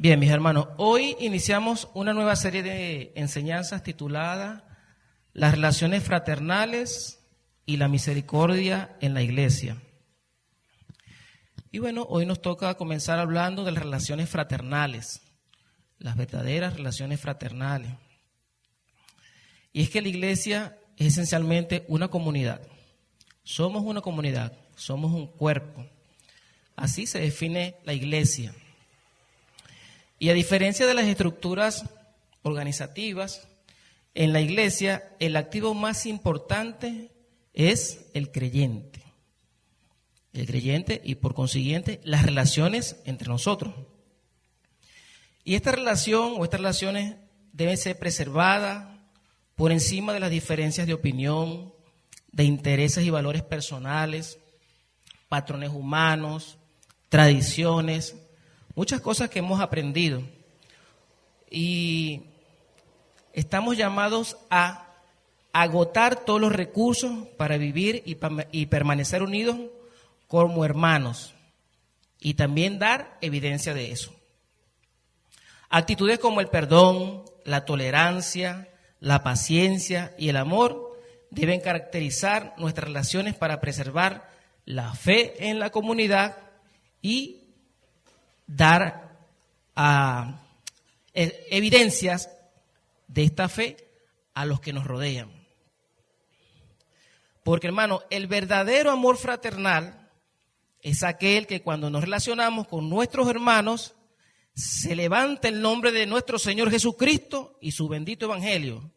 Bien, mis hermanos, hoy iniciamos una nueva serie de enseñanzas titulada Las relaciones fraternales y la misericordia en la iglesia. Y bueno, hoy nos toca comenzar hablando de las relaciones fraternales, las verdaderas relaciones fraternales. Y es que la iglesia es esencialmente una comunidad. Somos una comunidad, somos un cuerpo. Así se define la iglesia. Y a diferencia de las estructuras organizativas, en la iglesia el activo más importante es el creyente. El creyente y por consiguiente las relaciones entre nosotros. Y esta relación o estas relaciones deben ser preservadas por encima de las diferencias de opinión, de intereses y valores personales, patrones humanos, tradiciones, muchas cosas que hemos aprendido. Y estamos llamados a agotar todos los recursos para vivir y permanecer unidos como hermanos y también dar evidencia de eso. Actitudes como el perdón, la tolerancia, la paciencia y el amor deben caracterizar nuestras relaciones para preservar la fe en la comunidad y dar evidencias de esta fe a los que nos rodean. Porque, hermano, el verdadero amor fraternal es aquel que cuando nos relacionamos con nuestros hermanos se levanta el nombre de nuestro Señor Jesucristo y su bendito evangelio.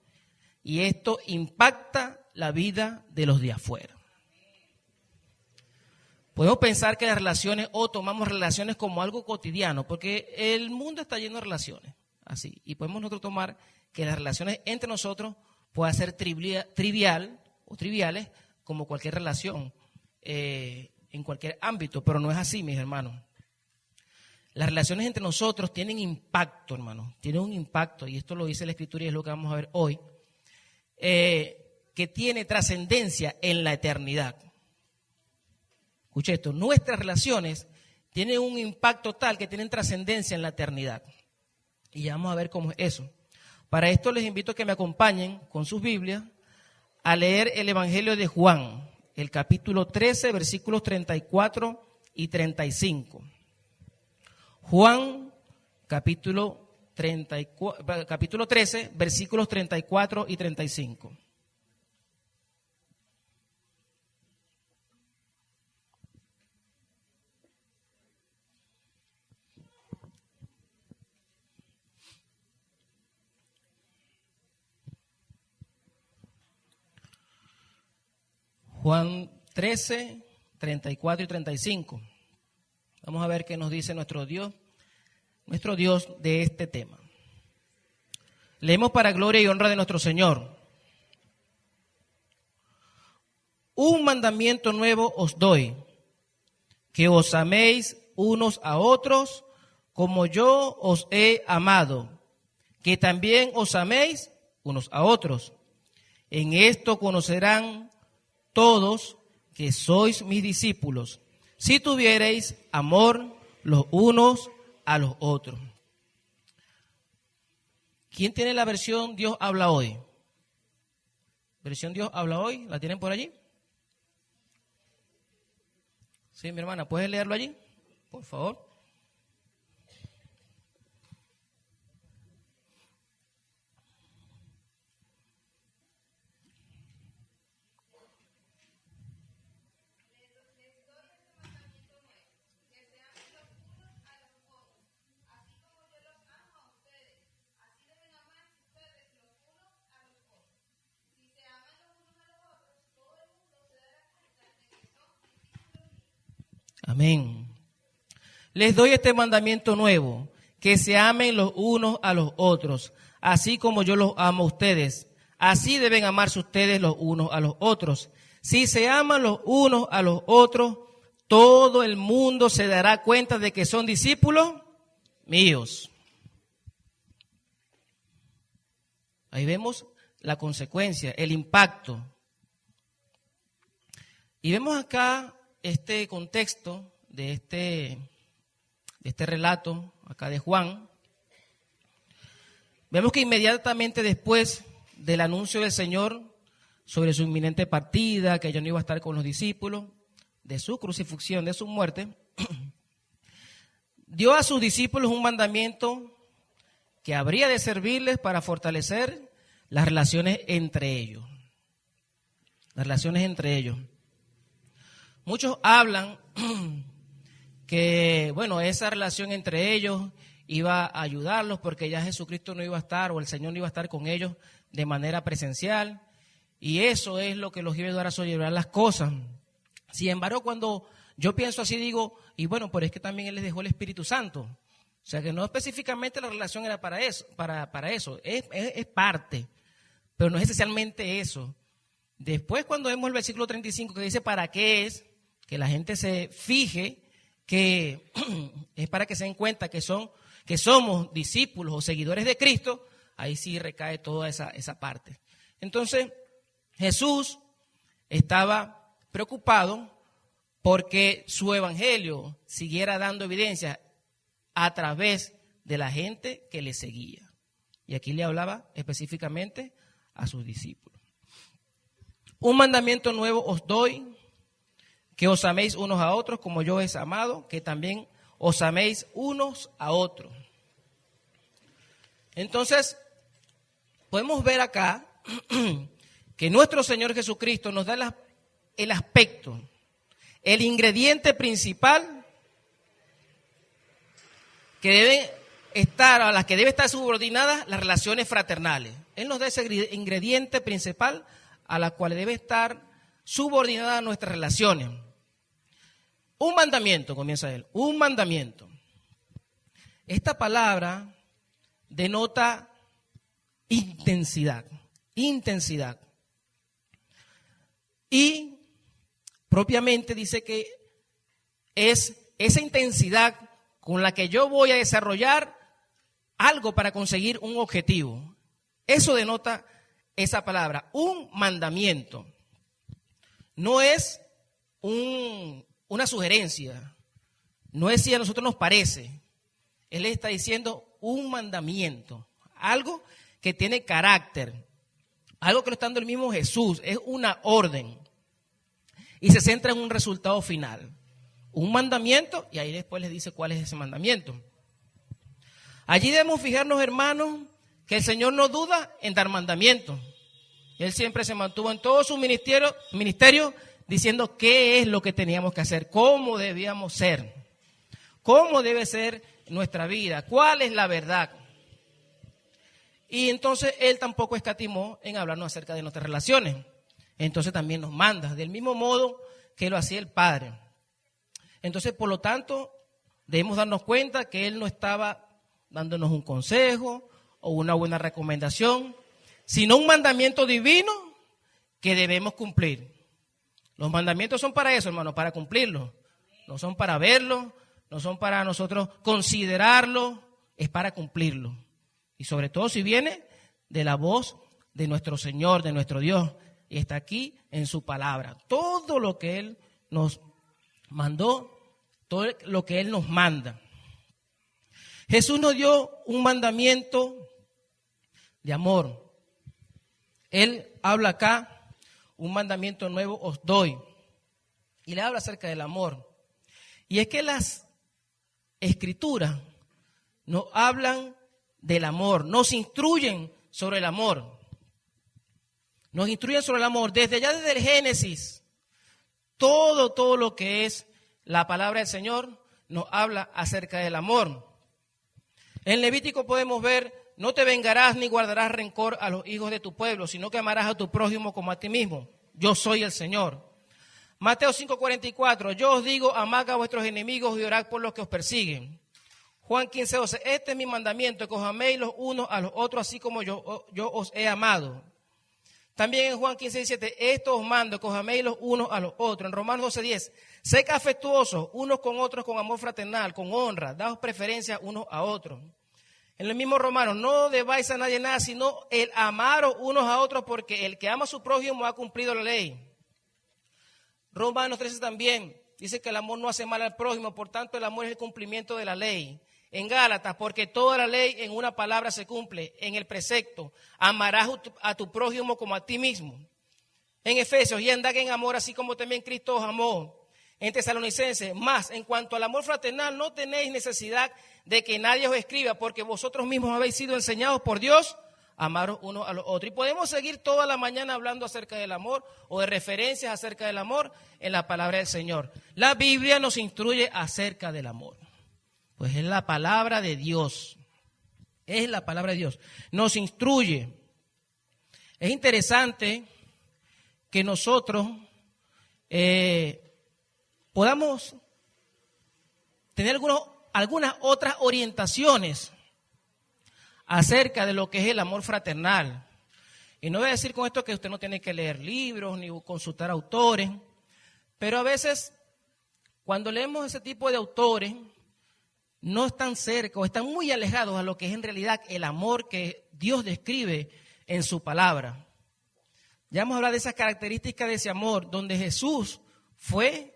Y esto impacta la vida de los de afuera. Podemos pensar que las relaciones o tomamos relaciones como algo cotidiano, porque el mundo está lleno de relaciones, así. Y podemos nosotros tomar que las relaciones entre nosotros puedan ser trivial o triviales como cualquier relación en cualquier ámbito, pero no es así, mis hermanos. Las relaciones entre nosotros tienen impacto, hermanos, tienen un impacto, y esto lo dice la Escritura y es lo que vamos a ver hoy, que tiene trascendencia en la eternidad. Escuche esto, nuestras relaciones tienen un impacto tal que tienen trascendencia en la eternidad. Y ya vamos a ver cómo es eso. Para esto les invito a que me acompañen con sus Biblias a leer el Evangelio de Juan, el capítulo 13, versículos 34 y 35. Juan, capítulo 13, versículos 34 y 35. Juan 13, 34 y 35. Vamos a ver qué nos dice nuestro Dios de este tema. Leemos para gloria y honra de nuestro Señor. Un mandamiento nuevo os doy, que os améis unos a otros como yo os he amado, que también os améis unos a otros. En esto conocerán todos que sois mis discípulos, si tuviereis amor los unos a los otros. ¿Quién tiene la versión Dios habla hoy? ¿Versión Dios habla hoy? ¿La tienen por allí? Sí, mi hermana, ¿puedes leerlo allí? Por favor. Amén. Les doy este mandamiento nuevo, que se amen los unos a los otros, así como yo los amo a ustedes. Así deben amarse ustedes los unos a los otros. Si se aman los unos a los otros, todo el mundo se dará cuenta de que son discípulos míos. Ahí vemos la consecuencia, el impacto. Y vemos acá este contexto de este relato acá de Juan, vemos que inmediatamente después del anuncio del Señor sobre su inminente partida, que ya no iba a estar con los discípulos, de su crucifixión, de su muerte, dio a sus discípulos un mandamiento que habría de servirles para fortalecer las relaciones entre ellos. Las relaciones entre ellos. Muchos hablan que, bueno, esa relación entre ellos iba a ayudarlos porque ya Jesucristo no iba a estar o el Señor no iba a estar con ellos de manera presencial, y eso es lo que los iba a ayudar a sobrellevar las cosas. Sin embargo, cuando yo pienso así, digo, y bueno, pero es que también Él les dejó el Espíritu Santo. O sea, que no específicamente la relación era para eso, es parte, pero no es esencialmente eso. Después, cuando vemos el versículo 35 que dice para qué es, que la gente se fije que es para que se den cuenta que somos discípulos o seguidores de Cristo, ahí sí recae toda esa parte. Entonces, Jesús estaba preocupado porque su evangelio siguiera dando evidencia a través de la gente que le seguía. Y aquí le hablaba específicamente a sus discípulos. Un mandamiento nuevo os doy, que os améis unos a otros como yo os he amado, que también os améis unos a otros. Entonces, podemos ver acá que nuestro Señor Jesucristo nos da el aspecto, el ingrediente principal que debe estar, a las que debe estar subordinadas las relaciones fraternales. Él nos da ese ingrediente principal a la cual debe estar subordinadas nuestras relaciones. Un mandamiento, comienza él, un mandamiento. Esta palabra denota intensidad. Y propiamente dice que es esa intensidad con la que yo voy a desarrollar algo para conseguir un objetivo. Eso denota esa palabra, un mandamiento. No es una sugerencia, no es si a nosotros nos parece. Él está diciendo un mandamiento, algo que tiene carácter, algo que lo está dando el mismo Jesús, es una orden y se centra en un resultado final. Un mandamiento, y ahí después les dice cuál es ese mandamiento. Allí debemos fijarnos, hermanos, que el Señor no duda en dar mandamientos. Él siempre se mantuvo en todo su ministerio diciendo qué es lo que teníamos que hacer, cómo debíamos ser, cómo debe ser nuestra vida, cuál es la verdad. Y entonces Él tampoco escatimó en hablarnos acerca de nuestras relaciones. Entonces también nos manda, del mismo modo que lo hacía el Padre. Entonces, por lo tanto, debemos darnos cuenta que Él no estaba dándonos un consejo o una buena recomendación, sino un mandamiento divino que debemos cumplir. Los mandamientos son para eso, hermano, para cumplirlos. No son para verlos, no son para nosotros considerarlos, es para cumplirlos. Y sobre todo si viene de la voz de nuestro Señor, de nuestro Dios, y está aquí en su palabra. Todo lo que Él nos mandó, todo lo que Él nos manda. Jesús nos dio un mandamiento de amor. Él habla acá, un mandamiento nuevo os doy. Y le habla acerca del amor. Y es que las Escrituras nos hablan del amor, nos instruyen sobre el amor. Nos instruyen sobre el amor. Desde el Génesis, todo lo que es la palabra del Señor nos habla acerca del amor. En Levítico podemos ver, no te vengarás ni guardarás rencor a los hijos de tu pueblo, sino que amarás a tu prójimo como a ti mismo. Yo soy el Señor. Mateo 5:44, yo os digo, amad a vuestros enemigos y orad por los que os persiguen. Juan 15:12, este es mi mandamiento, que os améis los unos a los otros, así como yo os he amado. También en Juan 15:17, esto os mando, que os améis los unos a los otros. En Romanos 12:10, sed afectuosos unos con otros con amor fraternal, con honra, daos preferencia unos a otros. En el mismo Romanos, no debáis a nadie nada, sino el amaros unos a otros, porque el que ama a su prójimo ha cumplido la ley. Romanos 13 también dice que el amor no hace mal al prójimo, por tanto el amor es el cumplimiento de la ley. En Gálatas, porque toda la ley en una palabra se cumple, en el precepto, amarás a tu prójimo como a ti mismo. En Efesios, y andad en amor, así como también Cristo os amó. En Tesalonicenses, más, en cuanto al amor fraternal, no tenéis necesidad de que nadie os escriba, porque vosotros mismos habéis sido enseñados por Dios a amaros unos a los otros. Y podemos seguir toda la mañana hablando acerca del amor o de referencias acerca del amor en la palabra del Señor. La Biblia nos instruye acerca del amor. Pues es la palabra de Dios. Es la palabra de Dios. Nos instruye. Es interesante que nosotros podamos tener algunas otras orientaciones acerca de lo que es el amor fraternal. Y no voy a decir con esto que usted no tiene que leer libros ni consultar autores, pero a veces cuando leemos ese tipo de autores no están cerca o están muy alejados a lo que es en realidad el amor que Dios describe en su palabra. Ya hemos hablado de esas características de ese amor, donde Jesús fue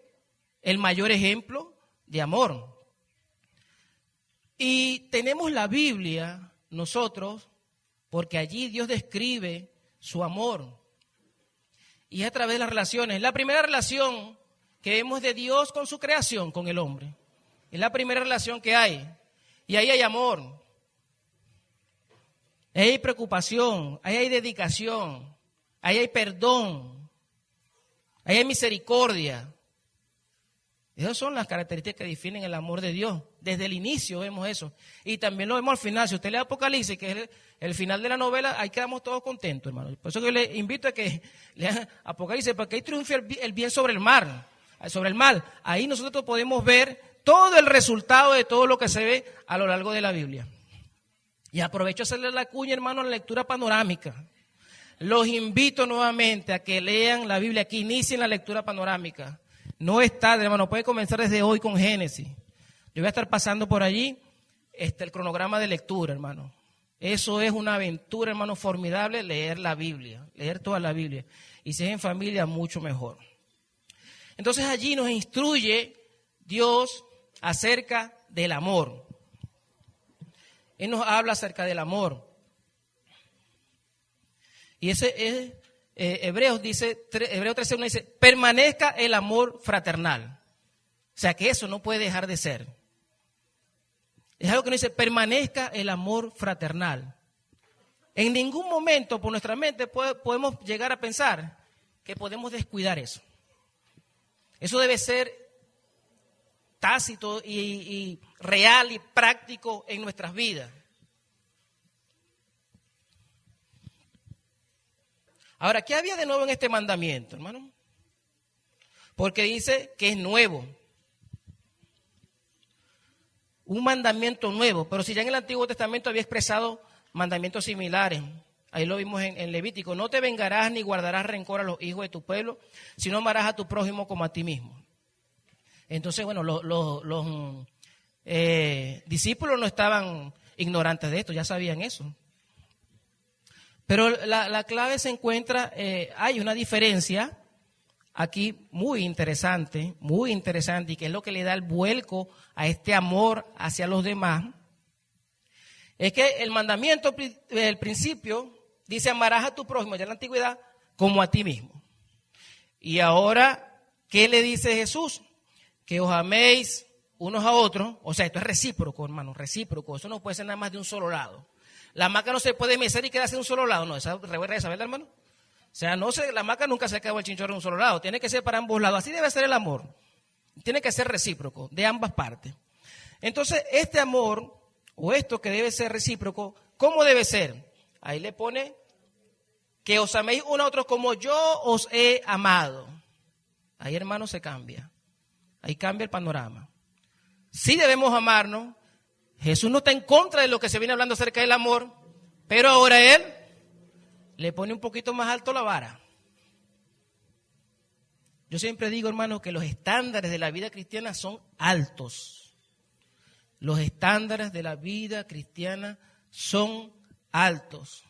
el mayor ejemplo de amor. Y tenemos la Biblia nosotros, porque allí Dios describe su amor. Y es a través de las relaciones. La primera relación que vemos de Dios con su creación, con el hombre. Es la primera relación que hay. Y ahí hay amor. Ahí hay preocupación. Ahí hay dedicación. Ahí hay perdón. Ahí hay misericordia. Esas son las características que definen el amor de Dios. Desde el inicio vemos eso. Y también lo vemos al final. Si usted lee Apocalipsis, que es el final de la novela, ahí quedamos todos contentos, hermano. Por eso que le invito a que lean Apocalipsis, porque ahí triunfa el bien sobre el mal. Ahí nosotros podemos ver todo el resultado de todo lo que se ve a lo largo de la Biblia. Y aprovecho a hacerle la cuña, hermano, a la lectura panorámica. Los invito nuevamente a que lean la Biblia, que inicien la lectura panorámica. No es tarde, hermano, puede comenzar desde hoy con Génesis. Yo voy a estar pasando por allí el cronograma de lectura, hermano. Eso es una aventura, hermano, formidable, leer la Biblia, leer toda la Biblia. Y si es en familia, mucho mejor. Entonces allí nos instruye Dios acerca del amor. Él nos habla acerca del amor. Y ese es, Hebreos 13:1 dice, permanezca el amor fraternal. O sea que eso no puede dejar de ser. Es algo que nos dice, permanezca el amor fraternal. En ningún momento por nuestra mente podemos llegar a pensar que podemos descuidar eso. Eso debe ser tácito y real y práctico en nuestras vidas. Ahora, ¿qué había de nuevo en este mandamiento, hermano? Porque dice que es nuevo. Un mandamiento nuevo. Pero si ya en el Antiguo Testamento había expresado mandamientos similares. Ahí lo vimos en Levítico. No te vengarás ni guardarás rencor a los hijos de tu pueblo, sino amarás a tu prójimo como a ti mismo. Entonces, bueno, los discípulos no estaban ignorantes de esto, ya sabían eso. Pero la clave se encuentra, hay una diferencia aquí muy interesante, y que es lo que le da el vuelco a este amor hacia los demás. Es que el mandamiento, el principio, dice amarás a tu prójimo, ya en la antigüedad, como a ti mismo. Y ahora, ¿qué le dice Jesús? Que os améis unos a otros. O sea, esto es recíproco, hermano, recíproco. Eso no puede ser nada más de un solo lado. La hamaca no se puede mecer y quedarse de un solo lado. No, esa regresa, ¿verdad, hermano? O sea, la hamaca nunca se acaba el chinchorro de un solo lado. Tiene que ser para ambos lados. Así debe ser el amor. Tiene que ser recíproco, de ambas partes. Entonces, este amor, o esto que debe ser recíproco, ¿cómo debe ser? Ahí le pone que os améis unos a otros como yo os he amado. Ahí, hermano, se cambia. Ahí cambia el panorama. Sí debemos amarnos. Jesús no está en contra de lo que se viene hablando acerca del amor, pero ahora Él le pone un poquito más alto la vara. Yo siempre digo, hermano, que los estándares de la vida cristiana son altos. Los estándares de la vida cristiana son altos.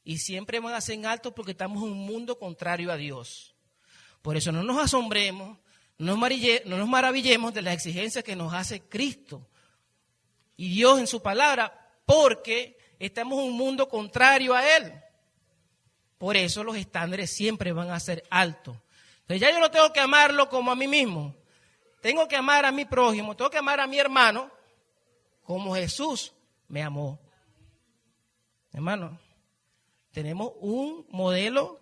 Y siempre van a ser altos porque estamos en un mundo contrario a Dios. Por eso no nos asombremos, no nos maravillemos de las exigencias que nos hace Cristo y Dios en su palabra, porque estamos en un mundo contrario a Él. Por eso los estándares siempre van a ser altos. Entonces ya yo no tengo que amarlo como a mí mismo. Tengo que amar a mi prójimo, tengo que amar a mi hermano como Jesús me amó. Hermano, tenemos un modelo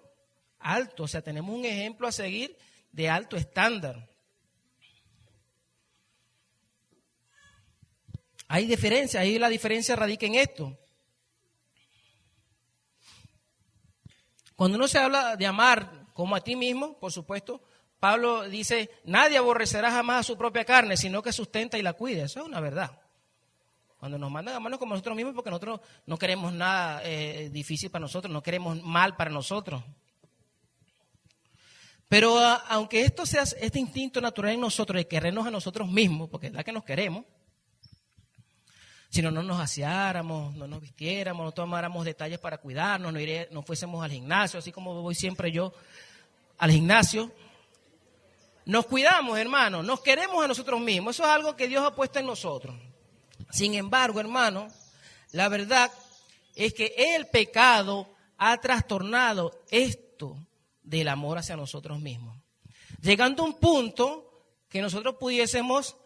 alto, o sea, tenemos un ejemplo a seguir de alto estándar. Hay diferencia, ahí la diferencia radica en esto. Cuando uno se habla de amar como a ti mismo, por supuesto, Pablo dice, nadie aborrecerá jamás a su propia carne, sino que sustenta y la cuida. Eso es una verdad. Cuando nos mandan a amarnos como nosotros mismos, porque nosotros no queremos nada difícil para nosotros, no queremos mal para nosotros. Pero aunque esto sea este instinto natural en nosotros de querernos a nosotros mismos, porque es la que nos queremos, si no nos aseáramos, no nos vistiéramos, no tomáramos detalles para cuidarnos, no fuésemos al gimnasio, así como voy siempre yo al gimnasio, nos cuidamos, hermano, nos queremos a nosotros mismos. Eso es algo que Dios ha puesto en nosotros. Sin embargo, hermano, la verdad es que el pecado ha trastornado esto del amor hacia nosotros mismos. Llegando a un punto que nosotros pudiésemos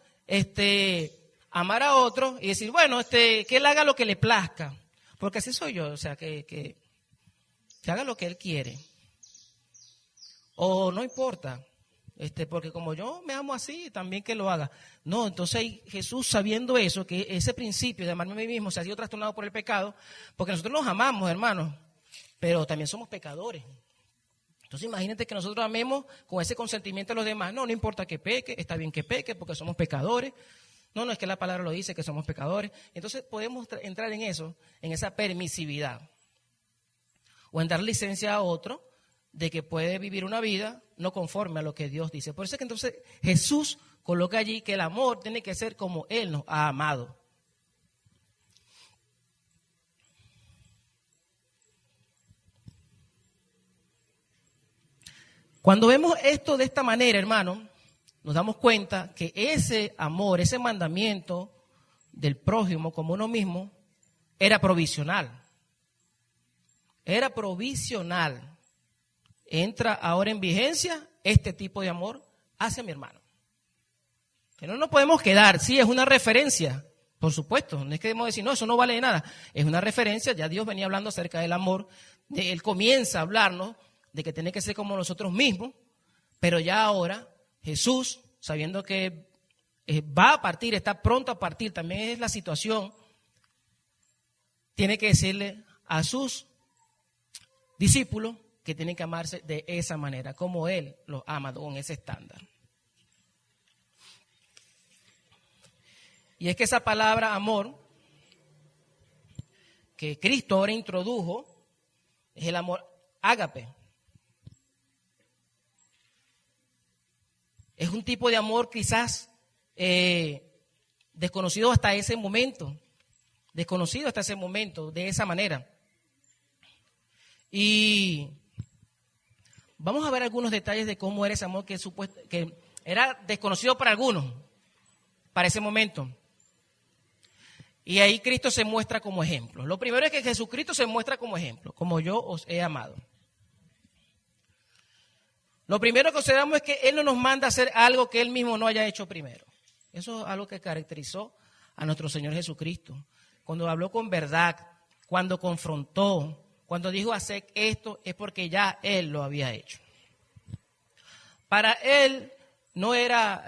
amar a otro y decir, bueno, que él haga lo que le plazca. Porque así soy yo, o sea, que haga lo que él quiere. O no importa. Porque como yo me amo así, también que lo haga. No, entonces Jesús, sabiendo eso, que ese principio de amarme a mí mismo se ha sido trastornado por el pecado, porque nosotros nos amamos, hermanos, pero también somos pecadores. Entonces imagínate que nosotros amemos con ese consentimiento de los demás. No importa que peque, está bien que peque, porque somos pecadores. No, es que la palabra lo dice, que somos pecadores. Entonces podemos entrar en eso, en esa permisividad. O en dar licencia a otro de que puede vivir una vida no conforme a lo que Dios dice. Por eso es que entonces Jesús coloca allí que el amor tiene que ser como Él nos ha amado. Cuando vemos esto de esta manera, hermano, nos damos cuenta que ese amor, ese mandamiento del prójimo como uno mismo, era provisional. Era provisional. Entra ahora en vigencia este tipo de amor hacia mi hermano. Que no nos podemos quedar, sí, es una referencia, por supuesto, no es que debemos decir, no, eso no vale de nada, es una referencia, ya Dios venía hablando acerca del amor, Él comienza a hablarnos de que tiene que ser como nosotros mismos, pero ya ahora Jesús, sabiendo que va a partir, está pronto a partir, también es la situación, tiene que decirle a sus discípulos que tienen que amarse de esa manera, como Él los ama, con ese estándar. Y es que esa palabra amor, que Cristo ahora introdujo, es el amor ágape. Es un tipo de amor quizás desconocido hasta ese momento, de esa manera. Y vamos a ver algunos detalles de cómo era ese amor que era desconocido para algunos, para ese momento. Y ahí Cristo se muestra como ejemplo. Lo primero es que Jesucristo se muestra como ejemplo, como yo os he amado. Lo primero que observamos es que Él no nos manda a hacer algo que Él mismo no haya hecho primero. Eso es algo que caracterizó a nuestro Señor Jesucristo. Cuando habló con verdad, cuando confrontó, cuando dijo hacer esto, es porque ya Él lo había hecho. Para Él no era,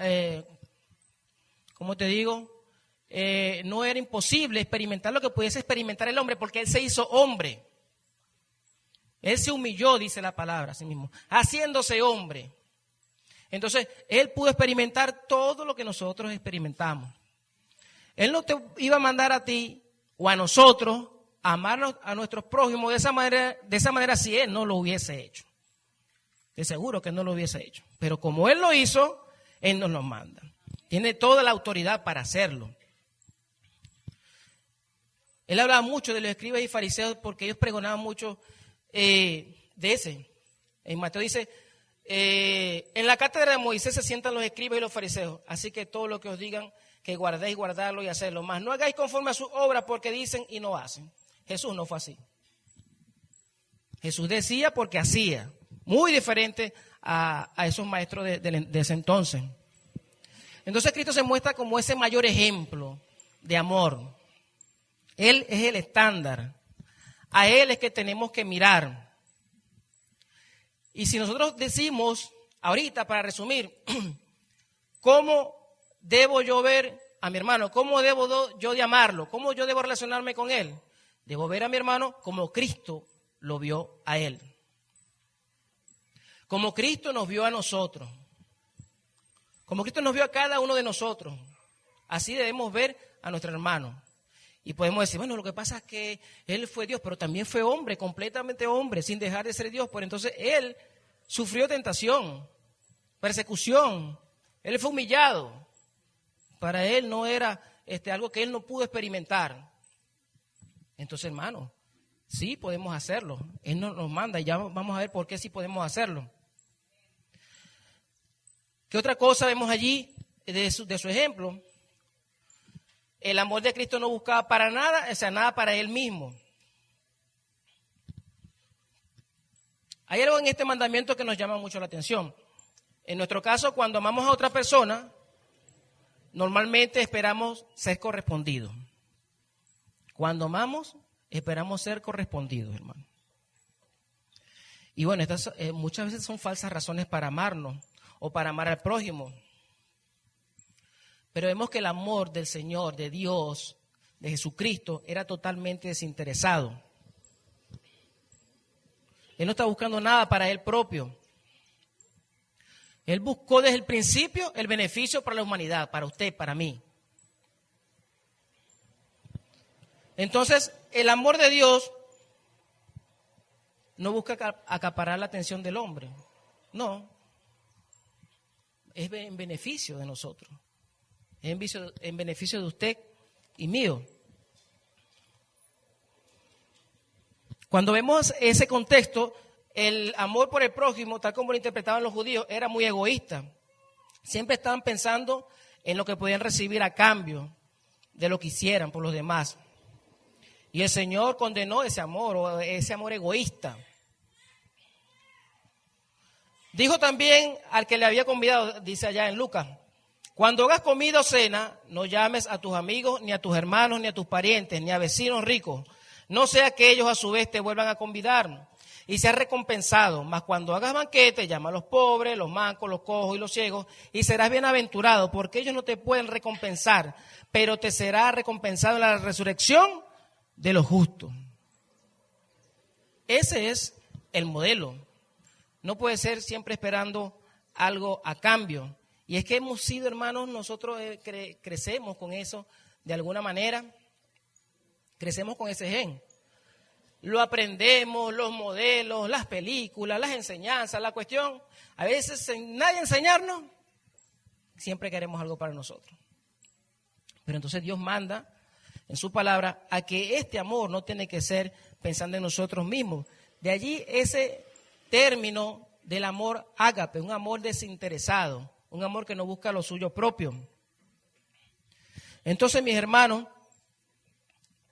no era imposible experimentar lo que pudiese experimentar el hombre, porque Él se hizo hombre. Él se humilló, dice la palabra, así mismo, haciéndose hombre. Entonces, Él pudo experimentar todo lo que nosotros experimentamos. Él no te iba a mandar a ti o a nosotros a amarnos a nuestros prójimos de esa manera si Él no lo hubiese hecho. De seguro que no lo hubiese hecho. Pero como Él lo hizo, Él nos lo manda. Tiene toda la autoridad para hacerlo. Él hablaba mucho de los escribas y fariseos porque ellos pregonaban mucho de ese. En Mateo dice, en la cátedra de Moisés se sientan los escribas y los fariseos, así que todo lo que os digan que guardéis guardarlo y hacerlo. Mas no hagáis conforme a sus obras porque dicen y no hacen. Jesús no fue así. Jesús decía porque hacía. Muy diferente a esos maestros de ese entonces. Entonces Cristo se muestra como ese mayor ejemplo de amor. Él es el estándar. A Él es que tenemos que mirar. Y si nosotros decimos, ahorita para resumir, ¿cómo debo yo ver a mi hermano? ¿Cómo debo yo de amarlo? ¿Cómo yo debo relacionarme con él? Debo ver a mi hermano como Cristo lo vio a él. Como Cristo nos vio a nosotros. Como Cristo nos vio a cada uno de nosotros. Así debemos ver a nuestro hermano. Y podemos decir, bueno, lo que pasa es que Él fue Dios, pero también fue hombre, completamente hombre, sin dejar de ser Dios. Por entonces Él sufrió tentación, persecución. Él fue humillado. Para Él no era algo que Él no pudo experimentar. Entonces, hermano, sí podemos hacerlo. Él nos manda y ya vamos a ver por qué sí podemos hacerlo. ¿Qué otra cosa vemos allí de su ejemplo? El amor de Cristo no buscaba para nada, o sea, nada para Él mismo. Hay algo en este mandamiento que nos llama mucho la atención. En nuestro caso, cuando amamos a otra persona, normalmente esperamos ser correspondidos. Cuando amamos, esperamos ser correspondidos, hermano. Y bueno, estas muchas veces son falsas razones para amarnos o para amar al prójimo. Pero vemos que el amor del Señor, de Dios, de Jesucristo, era totalmente desinteresado. Él no está buscando nada para Él propio. Él buscó desde el principio el beneficio para la humanidad, para usted, para mí. Entonces, el amor de Dios no busca acaparar la atención del hombre. No. Es en beneficio de nosotros. Es en beneficio de usted y mío. Cuando vemos ese contexto, el amor por el prójimo, tal como lo interpretaban los judíos, era muy egoísta. Siempre estaban pensando en lo que podían recibir a cambio de lo que hicieran por los demás. Y el Señor condenó ese amor egoísta. Dijo también al que le había convidado, dice allá en Lucas, cuando hagas comida o cena, no llames a tus amigos, ni a tus hermanos, ni a tus parientes, ni a vecinos ricos. No sea que ellos a su vez te vuelvan a convidar y seas recompensado. Mas cuando hagas banquete, llama a los pobres, los mancos, los cojos y los ciegos, y serás bienaventurado, porque ellos no te pueden recompensar, pero te será recompensado en la resurrección de los justos. Ese es el modelo. No puede ser siempre esperando algo a cambio. Y es que hemos sido, hermanos, nosotros crecemos con eso de alguna manera. Crecemos con ese gen. Lo aprendemos, los modelos, las películas, las enseñanzas. La cuestión, a veces sin nadie enseñarnos, siempre queremos algo para nosotros. Pero entonces Dios manda en su palabra a que este amor no tiene que ser pensando en nosotros mismos. De allí ese término del amor ágape, un amor desinteresado, un amor que no busca lo suyo propio. Entonces, mis hermanos,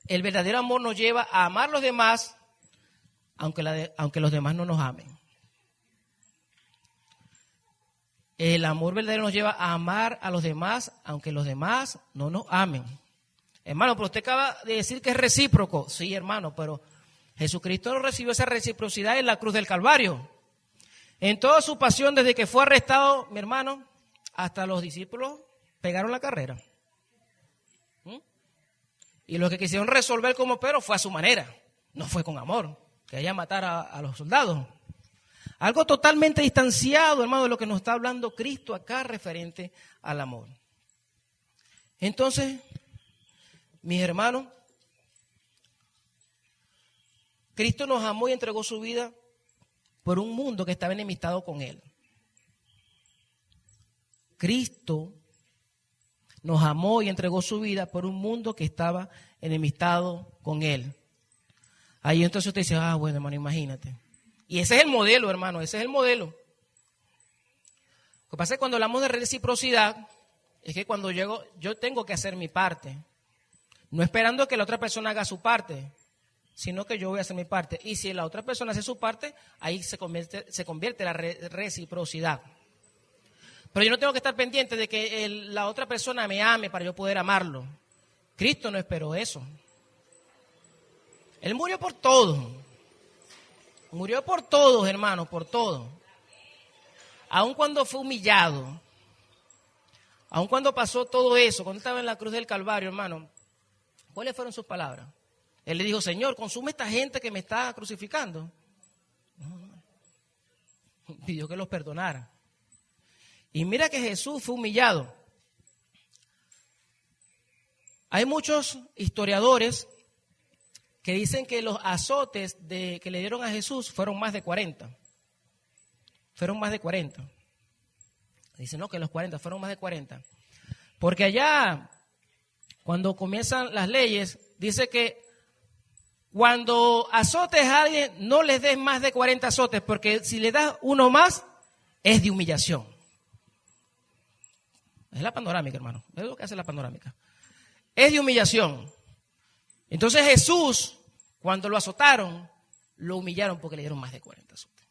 el verdadero amor nos lleva a amar a los demás, aunque los demás no nos amen. El amor verdadero nos lleva a amar a los demás, aunque los demás no nos amen. Hermano, pero usted acaba de decir que es recíproco. Sí, hermano, pero Jesucristo no recibió esa reciprocidad en la cruz del Calvario. En toda su pasión, desde que fue arrestado, mi hermano, hasta los discípulos pegaron la carrera. Y los que quisieron resolver como Pedro fue a su manera, no fue con amor, que ella matara a los soldados. Algo totalmente distanciado, hermano, de lo que nos está hablando Cristo acá referente al amor. Entonces, mis hermanos, Cristo nos amó y entregó su vida por un mundo que estaba enemistado con Él. Cristo nos amó y entregó su vida por un mundo que estaba enemistado con Él. Ahí entonces usted dice, bueno, hermano, imagínate. Y ese es el modelo, hermano, ese es el modelo. Lo que pasa es que cuando hablamos de reciprocidad, es que cuando llego, yo tengo que hacer mi parte. No esperando que la otra persona haga su parte, sino que yo voy a hacer mi parte. Y si la otra persona hace su parte, ahí se convierte la reciprocidad. Pero yo no tengo que estar pendiente de que la otra persona me ame para yo poder amarlo. Cristo no esperó eso. Él murió por todos. Murió por todos, hermanos, por todos. Aun cuando fue humillado, aun cuando pasó todo eso, cuando estaba en la cruz del Calvario, hermano, ¿cuáles fueron sus palabras? Él le dijo, Señor, consume esta gente que me está crucificando. No. Pidió que los perdonara. Y mira que Jesús fue humillado. Hay muchos historiadores que dicen que los azotes que le dieron a Jesús fueron más de 40. Fueron más de 40. Dicen, no, que los 40, fueron más de 40. Porque allá, cuando comienzan las leyes, dice que cuando azotes a alguien, no les des más de 40 azotes, porque si le das uno más, es de humillación. Es la panorámica, hermano. Es lo que hace la panorámica. Es de humillación. Entonces Jesús, cuando lo azotaron, lo humillaron porque le dieron más de 40 azotes.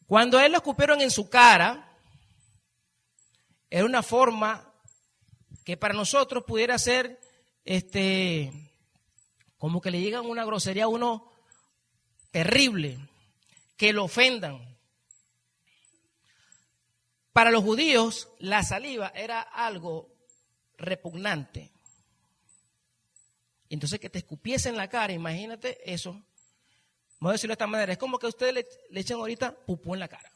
Cuando a él lo escupieron en su cara, era una forma que para nosotros pudiera ser como que le llegan una grosería a uno terrible, que lo ofendan. Para los judíos, la saliva era algo repugnante. Entonces, que te escupiese en la cara, imagínate eso. Vamos a decirlo de esta manera, es como que a ustedes le echen ahorita pupú en la cara.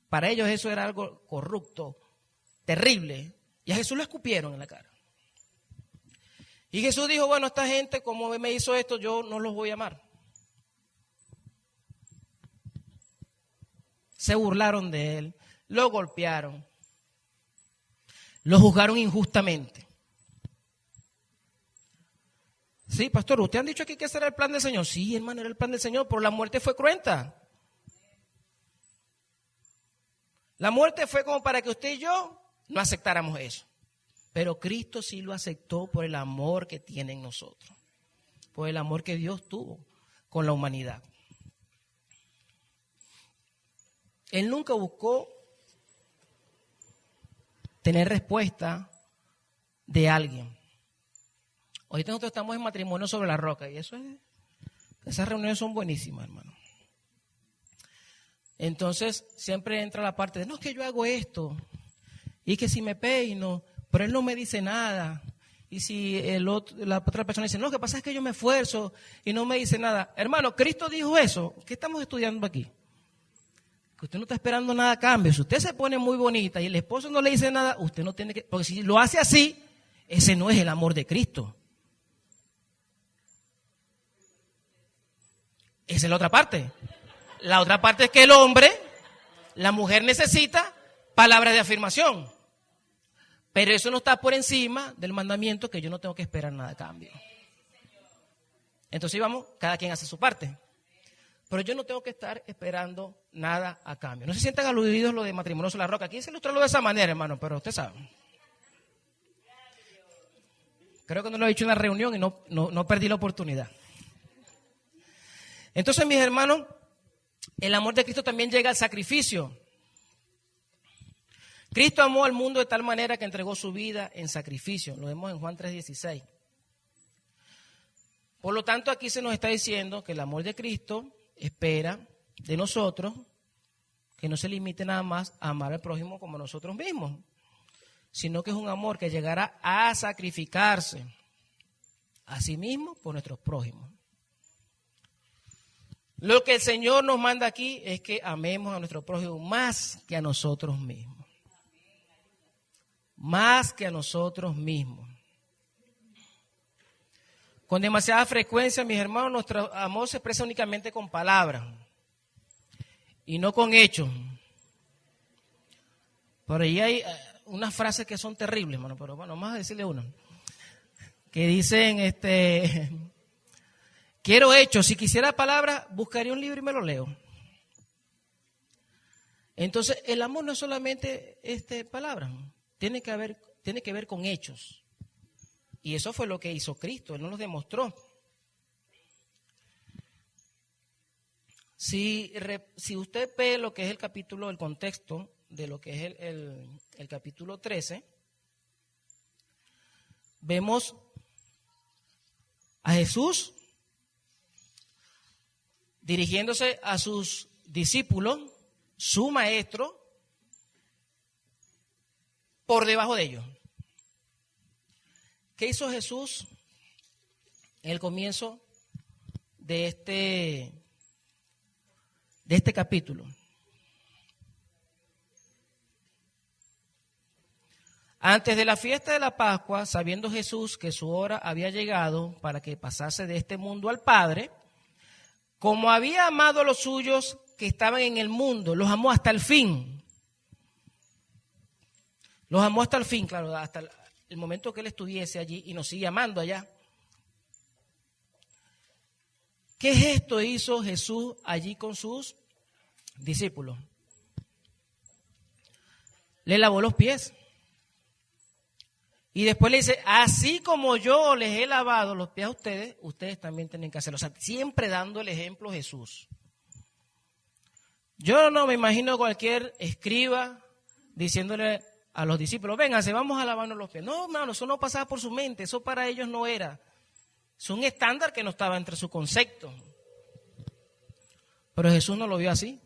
Para ellos eso era algo corrupto, terrible. Y a Jesús lo escupieron en la cara. Y Jesús dijo, bueno, esta gente, como me hizo esto, yo no los voy a amar. Se burlaron de él, lo golpearon, lo juzgaron injustamente. Sí, pastor, usted han dicho aquí que ese era el plan del Señor. Sí, hermano, era el plan del Señor, pero la muerte fue cruenta. La muerte fue como para que usted y yo no aceptáramos eso. Pero Cristo sí lo aceptó por el amor que tiene en nosotros, por el amor que Dios tuvo con la humanidad. Él nunca buscó tener respuesta de alguien. Ahorita nosotros estamos en matrimonio sobre la roca y esas reuniones son buenísimas, hermano. Entonces siempre entra la parte de, no, es que yo hago esto y que si me peino, pero él no me dice nada. Y si la otra persona dice, no, lo que pasa es que yo me esfuerzo y no me dice nada. Hermano, Cristo dijo eso. ¿Qué estamos estudiando aquí? Que usted no está esperando nada a cambio. Si usted se pone muy bonita y el esposo no le dice nada, usted no tiene que, porque si lo hace así, ese no es el amor de Cristo. Esa es la otra parte. La otra parte es que el hombre, la mujer necesita palabras de afirmación. Pero eso no está por encima del mandamiento que yo no tengo que esperar nada a cambio. Entonces vamos, cada quien hace su parte. Pero yo no tengo que estar esperando nada a cambio. No se sientan aludidos lo de matrimonio sobre la roca. Aquí se ilustró de esa manera, hermano, pero usted sabe. Creo que no lo he dicho en la reunión y no perdí la oportunidad. Entonces, mis hermanos, el amor de Cristo también llega al sacrificio. Cristo amó al mundo de tal manera que entregó su vida en sacrificio. Lo vemos en Juan 3:16. Por lo tanto, aquí se nos está diciendo que el amor de Cristo espera de nosotros que no se limite nada más a amar al prójimo como nosotros mismos, sino que es un amor que llegará a sacrificarse a sí mismo por nuestros prójimos. Lo que el Señor nos manda aquí es que amemos a nuestro prójimo más que a nosotros mismos. Más que a nosotros mismos. Con demasiada frecuencia, mis hermanos, nuestro amor se expresa únicamente con palabras y no con hechos. Por ahí hay unas frases que son terribles, hermano, pero bueno, vamos a decirle una. Que dicen, quiero hechos, si quisiera palabras, buscaría un libro y me lo leo. Entonces, el amor no es solamente palabras. tiene que ver con hechos. Y eso fue lo que hizo Cristo, Él nos lo demostró. Si usted ve lo que es el capítulo, el contexto de lo que es el capítulo 13, vemos a Jesús dirigiéndose a sus discípulos, su maestro, por debajo de ellos. ¿Qué hizo Jesús en el comienzo de este capítulo? Antes de la fiesta de la Pascua, sabiendo Jesús que su hora había llegado para que pasase de este mundo al Padre, como había amado a los suyos que estaban en el mundo, los amó hasta el fin. Los amó hasta el fin, claro, hasta el momento que Él estuviese allí y nos sigue amando allá. ¿Qué gesto hizo Jesús allí con sus discípulos? Le lavó los pies. Y después le dice, así como yo les he lavado los pies a ustedes, ustedes también tienen que hacerlo. O sea, siempre dando el ejemplo a Jesús. Yo no me imagino cualquier escriba diciéndole a los discípulos, vénganse, vamos a lavarnos los pies. No, hermano, eso no pasaba por su mente, eso para ellos no era. Es un estándar que no estaba entre su concepto. Pero Jesús no lo vio así.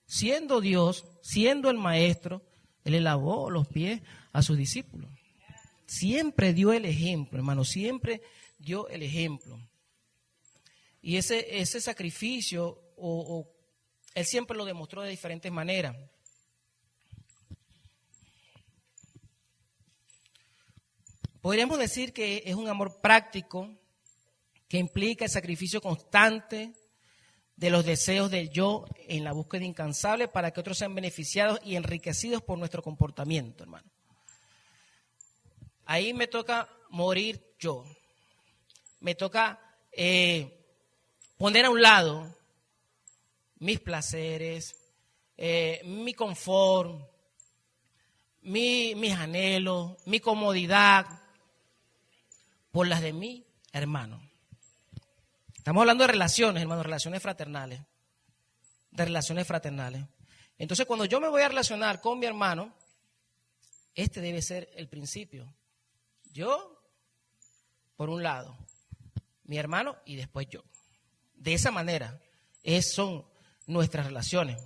Siendo Dios, siendo el maestro, Él le lavó los pies a sus discípulos. Siempre dio el ejemplo, hermano, siempre dio el ejemplo. Y ese sacrificio, Él siempre lo demostró de diferentes maneras. Podríamos decir que es un amor práctico que implica el sacrificio constante de los deseos del yo en la búsqueda incansable para que otros sean beneficiados y enriquecidos por nuestro comportamiento, hermano. Ahí me toca morir yo. Me toca poner a un lado mis placeres, mi confort, mis anhelos, mi comodidad, por las de mi hermano. Estamos hablando de relaciones, hermano, relaciones fraternales. De relaciones fraternales. Entonces, cuando yo me voy a relacionar con mi hermano, este debe ser el principio. Yo, por un lado, mi hermano y después yo. De esa manera, son nuestras relaciones.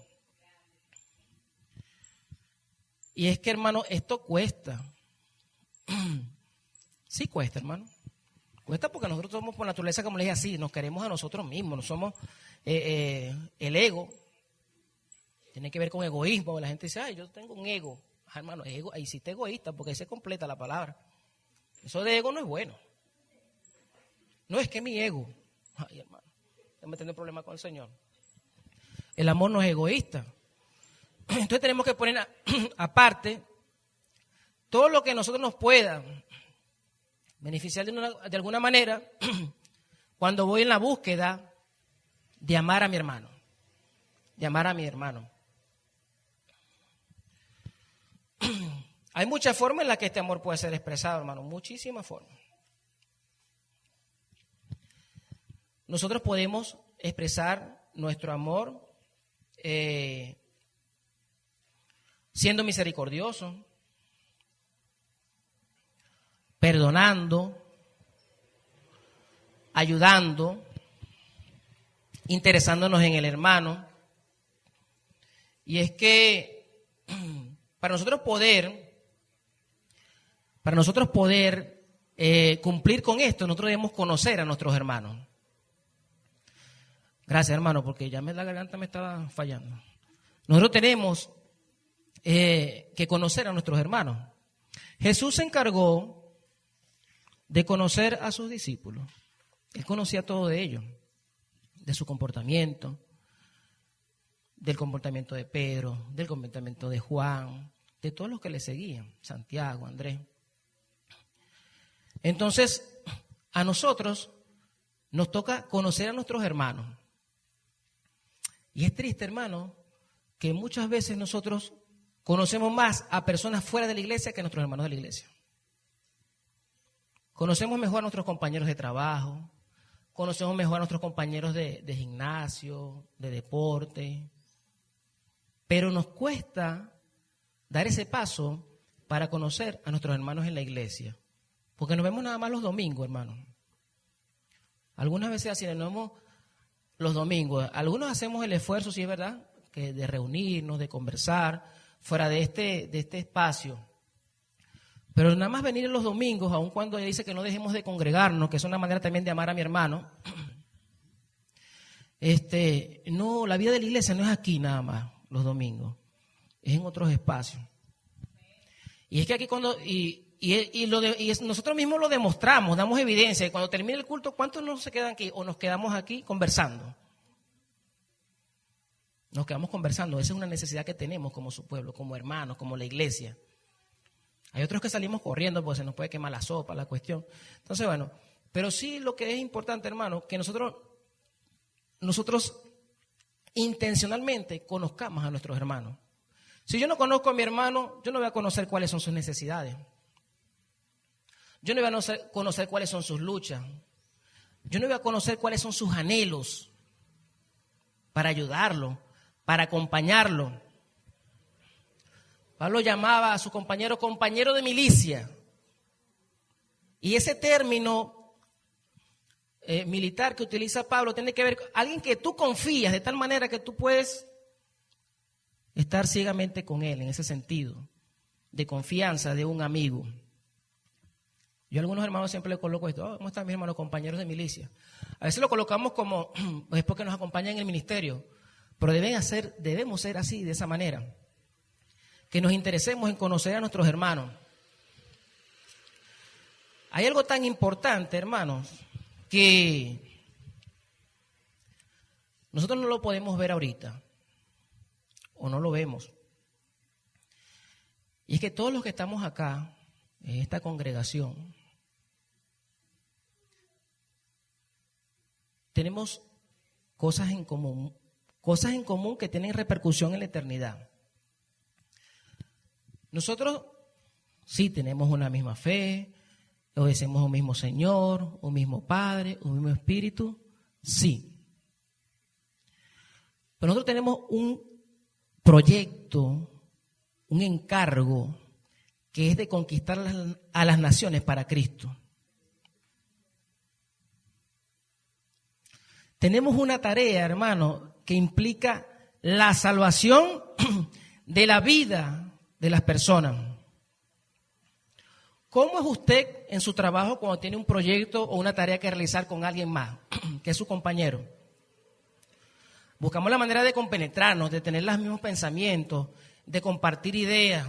Y es que, hermano, esto cuesta. Sí cuesta, hermano. Cuesta porque nosotros somos por naturaleza, como les dije, así, nos queremos a nosotros mismos, no somos el ego. Tiene que ver con egoísmo. La gente dice, ay, yo tengo un ego. Ah, hermano, ego, ahí sí te egoísta, porque ahí se completa la palabra. Eso de ego no es bueno. No es que mi ego. Ay, hermano, déjame tener problemas con el Señor. El amor no es egoísta. Entonces tenemos que poner aparte todo lo que nosotros nos pueda beneficiar de alguna manera cuando voy en la búsqueda de amar a mi hermano. De amar a mi hermano. Hay muchas formas en las que este amor puede ser expresado, hermano. Muchísimas formas. Nosotros podemos expresar nuestro amor siendo misericordiosos, perdonando, ayudando, interesándonos en el hermano. Y es que para nosotros poder cumplir con esto, nosotros debemos conocer a nuestros hermanos. Gracias, hermano, porque ya la garganta me estaba fallando. Nosotros tenemos que conocer a nuestros hermanos. Jesús se encargó de conocer a sus discípulos. Él conocía todo de ellos, de su comportamiento, del comportamiento de Pedro, del comportamiento de Juan, de todos los que le seguían, Santiago, Andrés. Entonces, a nosotros nos toca conocer a nuestros hermanos. Y es triste, hermano, que muchas veces nosotros conocemos más a personas fuera de la iglesia que a nuestros hermanos de la iglesia. Conocemos mejor a nuestros compañeros de trabajo, conocemos mejor a nuestros compañeros de gimnasio, de deporte, pero nos cuesta dar ese paso para conocer a nuestros hermanos en la iglesia, porque nos vemos nada más los domingos, hermanos. Algunas veces así nos vemos los domingos. Algunos hacemos el esfuerzo, sí es verdad, que de reunirnos, de conversar fuera de este espacio. Pero nada más venir los domingos, aun cuando ella dice que no dejemos de congregarnos, que es una manera también de amar a mi hermano. No, la vida de la iglesia no es aquí nada más, los domingos, es en otros espacios. Y es que aquí nosotros mismos lo demostramos, damos evidencia. Y cuando termina el culto, ¿cuántos no se quedan aquí o nos quedamos aquí conversando? Nos quedamos conversando. Esa es una necesidad que tenemos como su pueblo, como hermanos, como la iglesia. Hay otros que salimos corriendo porque se nos puede quemar la sopa, la cuestión. Entonces, bueno, pero sí lo que es importante, hermano, que nosotros intencionalmente conozcamos a nuestros hermanos. Si yo no conozco a mi hermano, yo no voy a conocer cuáles son sus necesidades. Yo no voy a conocer cuáles son sus luchas. Yo no voy a conocer cuáles son sus anhelos para ayudarlo, para acompañarlo. Pablo llamaba a su compañero de milicia. Y ese término militar que utiliza Pablo tiene que ver con alguien que tú confías de tal manera que tú puedes estar ciegamente con él, en ese sentido, de confianza de un amigo. Yo a algunos hermanos siempre les coloco esto: ¿cómo están mis hermanos, compañeros de milicia? A veces lo colocamos como, es porque nos acompañan en el ministerio, pero debemos ser así, de esa manera. Que nos interesemos en conocer a nuestros hermanos. Hay algo tan importante, hermanos, que nosotros no lo podemos ver ahorita, o no lo vemos. Y es que todos los que estamos acá, en esta congregación, tenemos cosas en común que tienen repercusión en la eternidad. Nosotros sí tenemos una misma fe, obedecemos a un mismo Señor, un mismo Padre, un mismo Espíritu, sí. Pero nosotros tenemos un proyecto, un encargo, que es de conquistar a las naciones para Cristo. Tenemos una tarea, hermano, que implica la salvación de la vida de las personas. ¿Cómo es usted en su trabajo cuando tiene un proyecto o una tarea que realizar con alguien más, que es su compañero? Buscamos la manera de compenetrarnos, de tener los mismos pensamientos, de compartir ideas,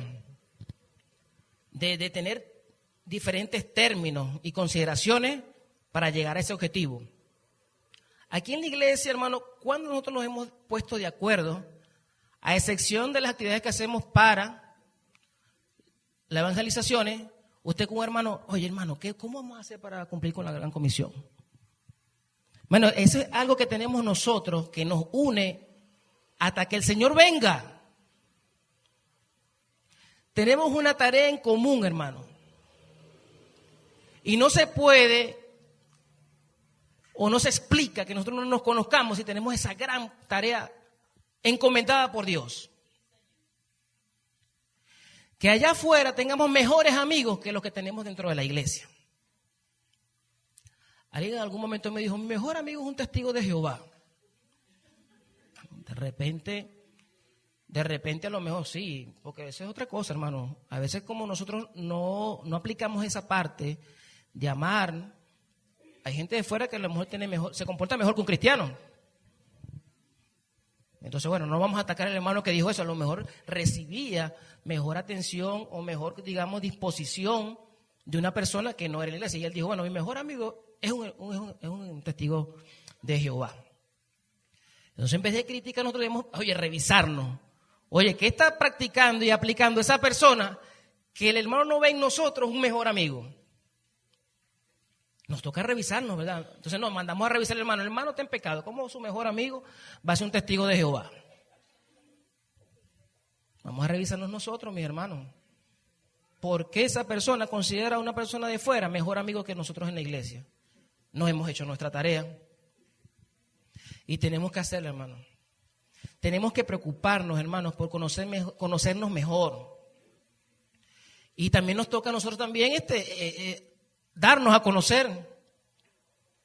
de tener diferentes términos y consideraciones para llegar a ese objetivo. Aquí en la iglesia, hermano, ¿cuándo nosotros nos hemos puesto de acuerdo, a excepción de las actividades que hacemos para las evangelizaciones, usted como hermano, oye hermano, ¿cómo vamos a hacer para cumplir con la gran comisión? Bueno, eso es algo que tenemos nosotros, que nos une hasta que el Señor venga. Tenemos una tarea en común, hermano. Y no se puede o no se explica que nosotros no nos conozcamos si tenemos esa gran tarea encomendada por Dios. Que allá afuera tengamos mejores amigos que los que tenemos dentro de la iglesia. Alguien en algún momento me dijo: mi mejor amigo es un testigo de Jehová. De repente a lo mejor sí, porque eso es otra cosa, hermano. A veces como nosotros no aplicamos esa parte de amar, hay gente de fuera que a lo mejor se comporta mejor que un cristiano. Entonces, bueno, no vamos a atacar al hermano que dijo eso. A lo mejor recibía mejor atención o mejor, digamos, disposición de una persona que no era en la iglesia. Y él dijo: bueno, mi mejor amigo es un testigo de Jehová. Entonces, en vez de criticar, nosotros debemos, revisarnos. Oye, ¿qué está practicando y aplicando esa persona que el hermano no ve en nosotros un mejor amigo? Nos toca revisarnos, ¿verdad? Entonces nos mandamos a revisar al hermano. El hermano está en pecado. ¿Cómo su mejor amigo va a ser un testigo de Jehová? Vamos a revisarnos nosotros, mis hermanos. ¿Por qué esa persona considera a una persona de fuera mejor amigo que nosotros en la iglesia? No hemos hecho nuestra tarea. Y tenemos que hacerlo, hermanos. Tenemos que preocuparnos, hermanos, por conocernos mejor. Y también nos toca a nosotros también darnos a conocer.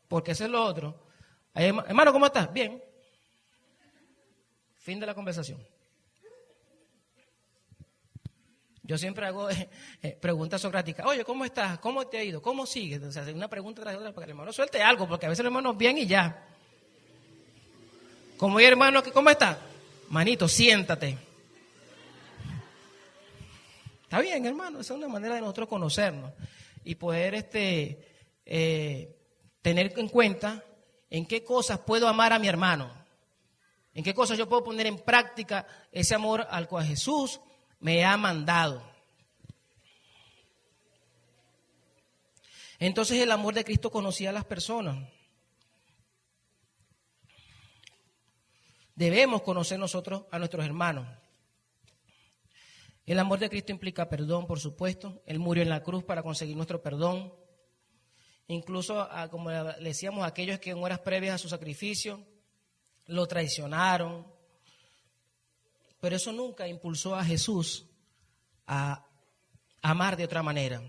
Porque eso es lo otro. Hermano, ¿cómo estás? Bien. Fin de la conversación. Yo siempre hago preguntas socráticas. Oye, ¿cómo estás? ¿Cómo te ha ido? ¿Cómo sigues? O sea, una pregunta tras otra para que el hermano suelte algo, porque a veces el hermano bien y ya. Como hermano, ¿cómo estás? Manito, siéntate. Está bien, hermano, esa es una manera de nosotros conocernos y poder tener en cuenta en qué cosas puedo amar a mi hermano, en qué cosas yo puedo poner en práctica ese amor al cual Jesús me ha mandado. Entonces el amor de Cristo conocía a las personas. Debemos conocer nosotros a nuestros hermanos. El amor de Cristo implica perdón, por supuesto. Él murió en la cruz para conseguir nuestro perdón. Incluso, como le decíamos, aquellos que en horas previas a su sacrificio lo traicionaron. Pero eso nunca impulsó a Jesús a amar de otra manera,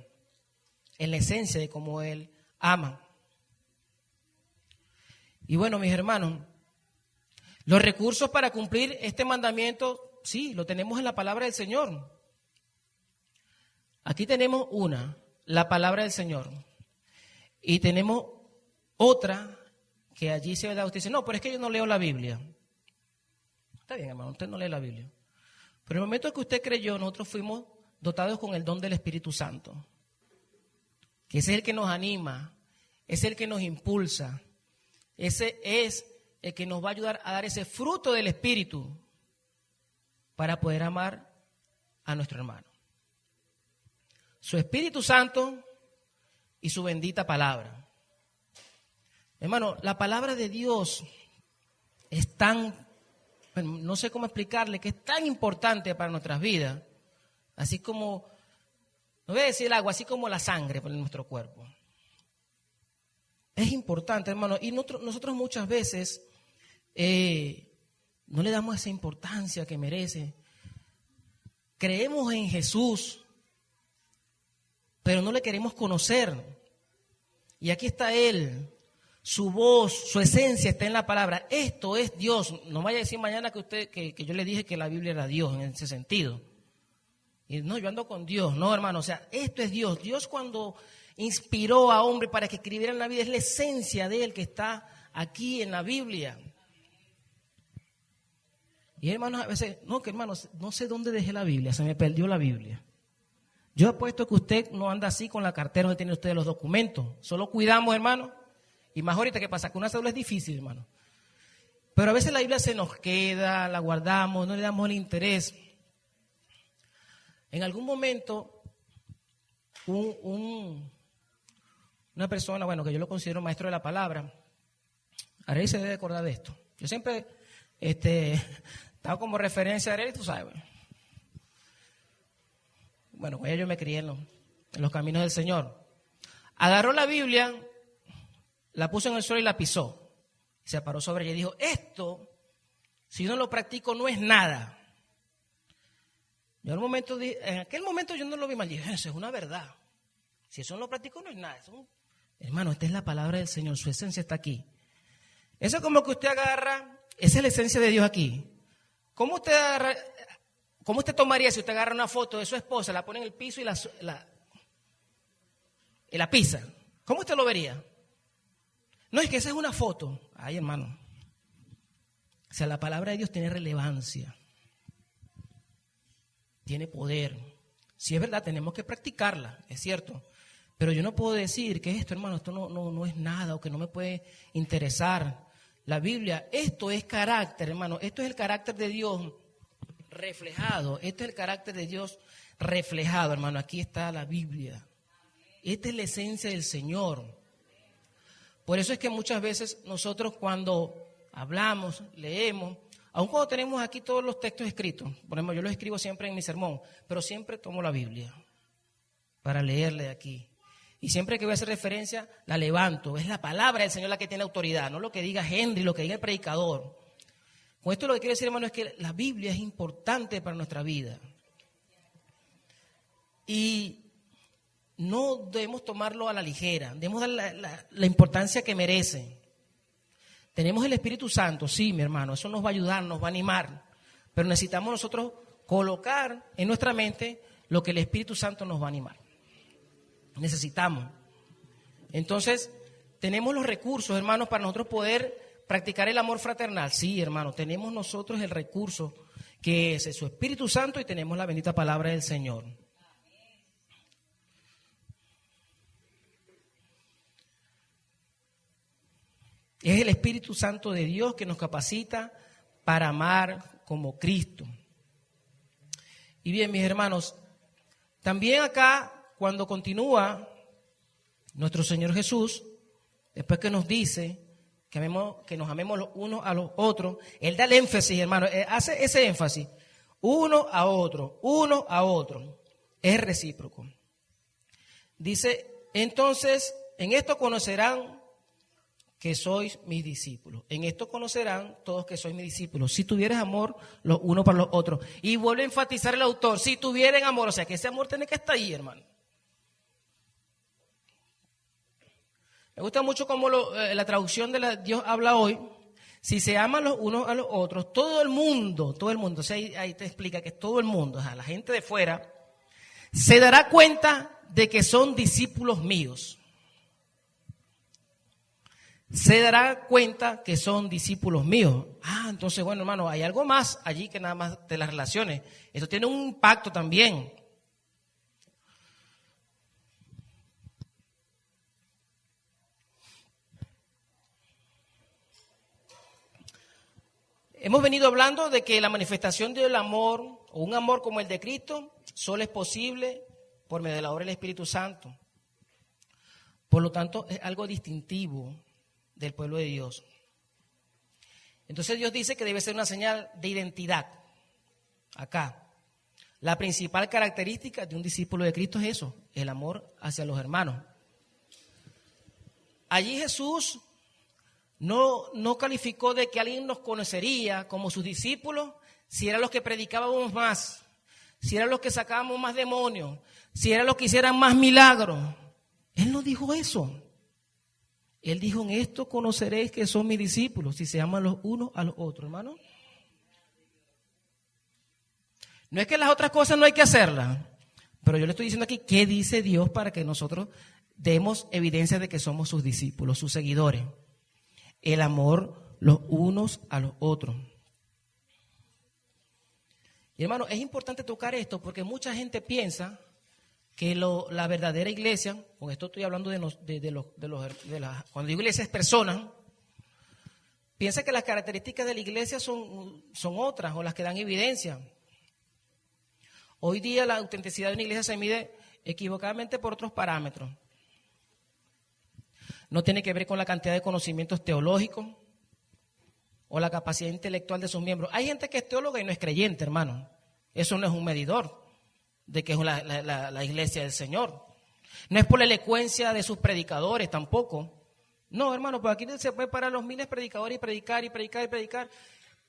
en la esencia de cómo Él ama. Y bueno, mis hermanos, los recursos para cumplir este mandamiento, sí, lo tenemos en la palabra del Señor. Aquí tenemos la palabra del Señor. Y tenemos otra que allí se da. Usted dice, no, pero es que yo no leo la Biblia. Está bien, hermano, usted no lee la Biblia. Pero en el momento en que usted creyó, nosotros fuimos dotados con el don del Espíritu Santo, que ese es el que nos anima, es el que nos impulsa, ese es el que nos va a ayudar a dar ese fruto del Espíritu para poder amar a nuestro hermano. Su Espíritu Santo y su bendita palabra. Hermano, la palabra de Dios es tan, no sé cómo explicarle, que es tan importante para nuestras vidas, así como, no voy a decir el agua, así como la sangre para nuestro cuerpo. Es importante, hermano, y nosotros muchas veces no le damos esa importancia que merece. Creemos en Jesús, pero no le queremos conocer. Y aquí está Él, su voz, su esencia está en la palabra. Esto es Dios. No vaya a decir mañana que yo le dije que la Biblia era Dios en ese sentido. Y no, yo ando con Dios. No, hermano, o sea, esto es Dios. Dios cuando inspiró a hombre para que escribieran la vida, es la esencia de Él que está aquí en la Biblia. Y hermanos, a veces, hermanos, no sé dónde dejé la Biblia, se me perdió la Biblia. Yo apuesto que usted no anda así con la cartera donde tiene usted los documentos. Solo cuidamos, hermano. Y más ahorita que pasa, que una cédula es difícil, hermano. Pero a veces la Biblia se nos queda, la guardamos, no le damos el interés. En algún momento, una persona, bueno, que yo lo considero maestro de la palabra, Arely se debe acordar de esto. Yo siempre estaba como referencia a Arely, tú sabes. Bueno, con ella yo me crié en los caminos del Señor. Agarró la Biblia, la puso en el suelo y la pisó. Se paró sobre ella y dijo, esto, si no lo practico, no es nada. Yo en aquel momento yo no lo vi mal. Dije, eso es una verdad. Si eso no lo practico, no es nada. Hermano, esta es la palabra del Señor, su esencia está aquí. Eso es como que usted agarra, esa es la esencia de Dios aquí. ¿Cómo usted tomaría si usted agarra una foto de su esposa, la pone en el piso y la pisa? ¿Cómo usted lo vería? No, es que esa es una foto. Ay, hermano. O sea, la palabra de Dios tiene relevancia. Tiene poder. Si es verdad, tenemos que practicarla, es cierto. Pero yo no puedo decir que esto, hermano, esto no es nada o que no me puede interesar. La Biblia, esto es carácter, hermano. Esto es el carácter de Dios reflejado. Este es el carácter de Dios reflejado, hermano. Aquí está la Biblia. Esta es la esencia del Señor. Por eso es que muchas veces nosotros cuando hablamos, leemos, Aun cuando tenemos aquí todos los textos escritos, por ejemplo, yo los escribo siempre en mi sermón, pero siempre tomo la Biblia para leerle aquí. Y siempre que voy a hacer referencia, la levanto. Es la palabra del Señor la que tiene autoridad, no lo que diga Henry, lo que diga el predicador. Con esto lo que quiero decir, hermano, es que la Biblia es importante para nuestra vida. Y no debemos tomarlo a la ligera, debemos darle la importancia que merece. Tenemos el Espíritu Santo, sí, mi hermano, eso nos va a ayudar, nos va a animar, pero necesitamos nosotros colocar en nuestra mente lo que el Espíritu Santo nos va a animar. Necesitamos. Entonces, tenemos los recursos, hermanos, para nosotros poder practicar el amor fraternal. Sí, hermano, tenemos nosotros el recurso que es su Espíritu Santo y tenemos la bendita palabra del Señor. Es el Espíritu Santo de Dios que nos capacita para amar como Cristo. Y bien, mis hermanos, también acá, cuando continúa nuestro Señor Jesús, después que nos dice que nos amemos los unos a los otros, Él da el énfasis, hermano, hace ese énfasis, uno a otro, es recíproco. Dice, entonces, en esto conocerán que sois mis discípulos. En esto conocerán todos que sois mis discípulos. Si tuvieres amor los unos para los otros. Y vuelve a enfatizar el autor, si tuvieran amor, o sea que ese amor tiene que estar ahí, hermano. Me gusta mucho cómo la traducción de Dios habla hoy. Si se aman los unos a los otros, todo el mundo, o sea, ahí te explica que todo el mundo, o sea, la gente de fuera, se dará cuenta de que son discípulos míos. Se dará cuenta que son discípulos míos. Entonces, bueno, hermano, hay algo más allí que nada más de las relaciones. Eso tiene un impacto también. Hemos venido hablando de que la manifestación del amor, o un amor como el de Cristo, solo es posible por medio de la obra del Espíritu Santo. Por lo tanto, es algo distintivo del pueblo de Dios. Entonces Dios dice que debe ser una señal de identidad. Acá, la principal característica de un discípulo de Cristo es eso, el amor hacia los hermanos. Allí Jesús no calificó de que alguien nos conocería como sus discípulos si eran los que predicábamos más, si eran los que sacábamos más demonios, si eran los que hicieran más milagros. Él no dijo eso. Él dijo, en esto conoceréis que son mis discípulos, si se aman los unos a los otros, hermano. No es que las otras cosas no hay que hacerlas, pero yo le estoy diciendo aquí qué dice Dios para que nosotros demos evidencia de que somos sus discípulos, sus seguidores. El amor los unos a los otros. Y hermano, es importante tocar esto porque mucha gente piensa que la verdadera iglesia, con esto estoy hablando cuando digo iglesia es personas, piensa que las características de la iglesia son otras o las que dan evidencia. Hoy día la autenticidad de una iglesia se mide equivocadamente por otros parámetros. No tiene que ver con la cantidad de conocimientos teológicos o la capacidad intelectual de sus miembros. Hay gente que es teóloga y no es creyente, hermano. Eso no es un medidor de que es la iglesia del Señor. No es por la elocuencia de sus predicadores tampoco. No, hermano, pues aquí se puede parar los miles de predicadores y predicar.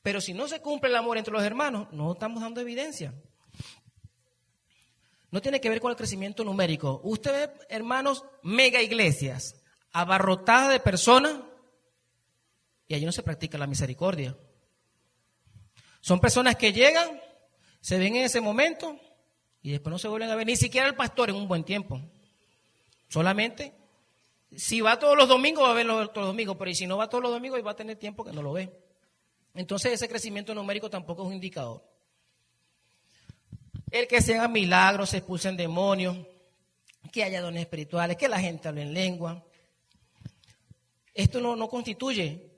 Pero si no se cumple el amor entre los hermanos, no estamos dando evidencia. No tiene que ver con el crecimiento numérico. Usted ve, hermanos, mega iglesias abarrotadas de personas y allí no se practica la misericordia. Son personas que llegan, se ven en ese momento y después no se vuelven a ver, ni siquiera el pastor en un buen tiempo. Solamente, si va todos los domingos, va a verlo todos los domingos, pero y si no va todos los domingos, va a tener tiempo que no lo ve. Entonces ese crecimiento numérico tampoco es un indicador. El que se hagan milagros, se expulsen demonios, que haya dones espirituales, que la gente hable en lengua. Esto no constituye.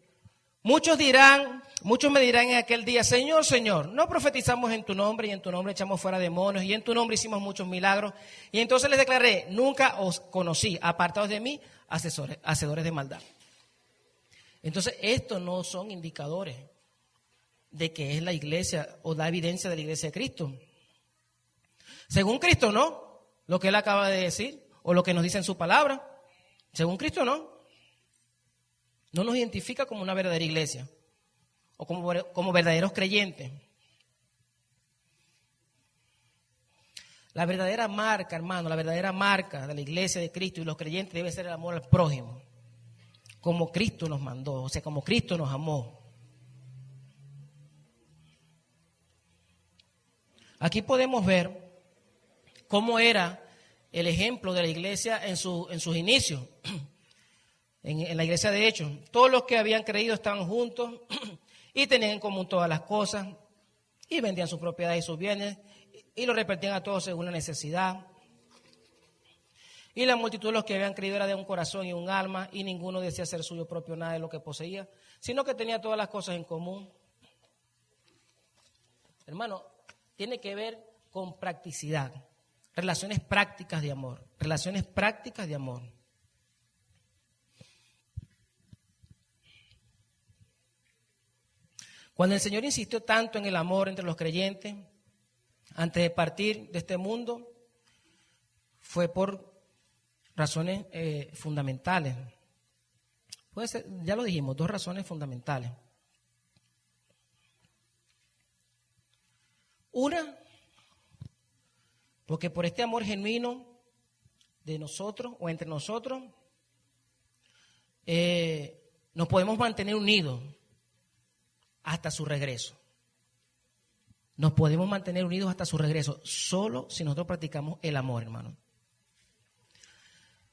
Muchos me dirán en aquel día, Señor, Señor, no profetizamos en tu nombre y en tu nombre echamos fuera demonios y en tu nombre hicimos muchos milagros. Y entonces les declaré, nunca os conocí, apartados de mí, hacedores de maldad. Entonces estos no son indicadores. de que es la iglesia o da evidencia de la iglesia de Cristo. Según Cristo, no, lo que Él acaba de decir o lo que nos dice en su palabra. Según Cristo, no. No nos identifica como una verdadera iglesia o como verdaderos creyentes. La verdadera marca, hermano, la verdadera marca de la iglesia de Cristo y los creyentes debe ser el amor al prójimo, como Cristo nos mandó, o sea, como Cristo nos amó. Aquí podemos ver cómo era el ejemplo de la iglesia en sus inicios, en la iglesia de Hechos. Todos los que habían creído estaban juntos y tenían en común todas las cosas y vendían sus propiedades y sus bienes y lo repartían a todos según la necesidad. Y la multitud de los que habían creído era de un corazón y un alma, y ninguno decía ser suyo propio nada de lo que poseía, sino que tenía todas las cosas en común. Hermano, tiene que ver con practicidad, relaciones prácticas de amor, relaciones prácticas de amor. Cuando el Señor insistió tanto en el amor entre los creyentes, antes de partir de este mundo, fue por razones fundamentales. Puede ser, ya lo dijimos, 2 razones fundamentales. Una, porque por este amor genuino de nosotros o entre nosotros, nos podemos mantener unidos hasta su regreso. Nos podemos mantener unidos hasta su regreso, solo si nosotros practicamos el amor, hermano.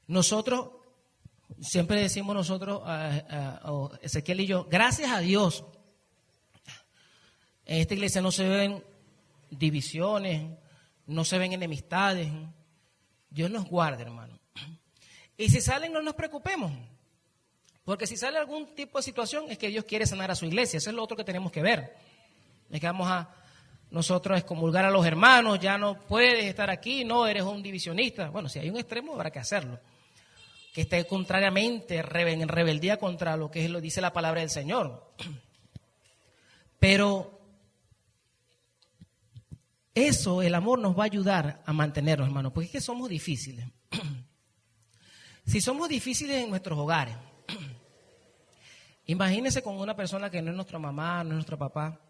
Nosotros, siempre decimos nosotros, Ezequiel y yo, gracias a Dios, en esta iglesia no se ven divisiones, no se ven enemistades. Dios nos guarde, hermano. Y si salen, no nos preocupemos, porque si sale algún tipo de situación es que Dios quiere sanar a su iglesia. Eso es lo otro que tenemos que ver. Es que vamos a nosotros excomulgar a los hermanos, ya no puedes estar aquí, no, eres un divisionista. Bueno, si hay un extremo habrá que hacerlo, que esté contrariamente en rebeldía contra lo que dice la palabra del Señor. Pero eso, el amor nos va a ayudar a mantenernos, hermanos, porque es que somos difíciles. Si somos difíciles en nuestros hogares, imagínense con una persona que no es nuestra mamá, no es nuestro papá.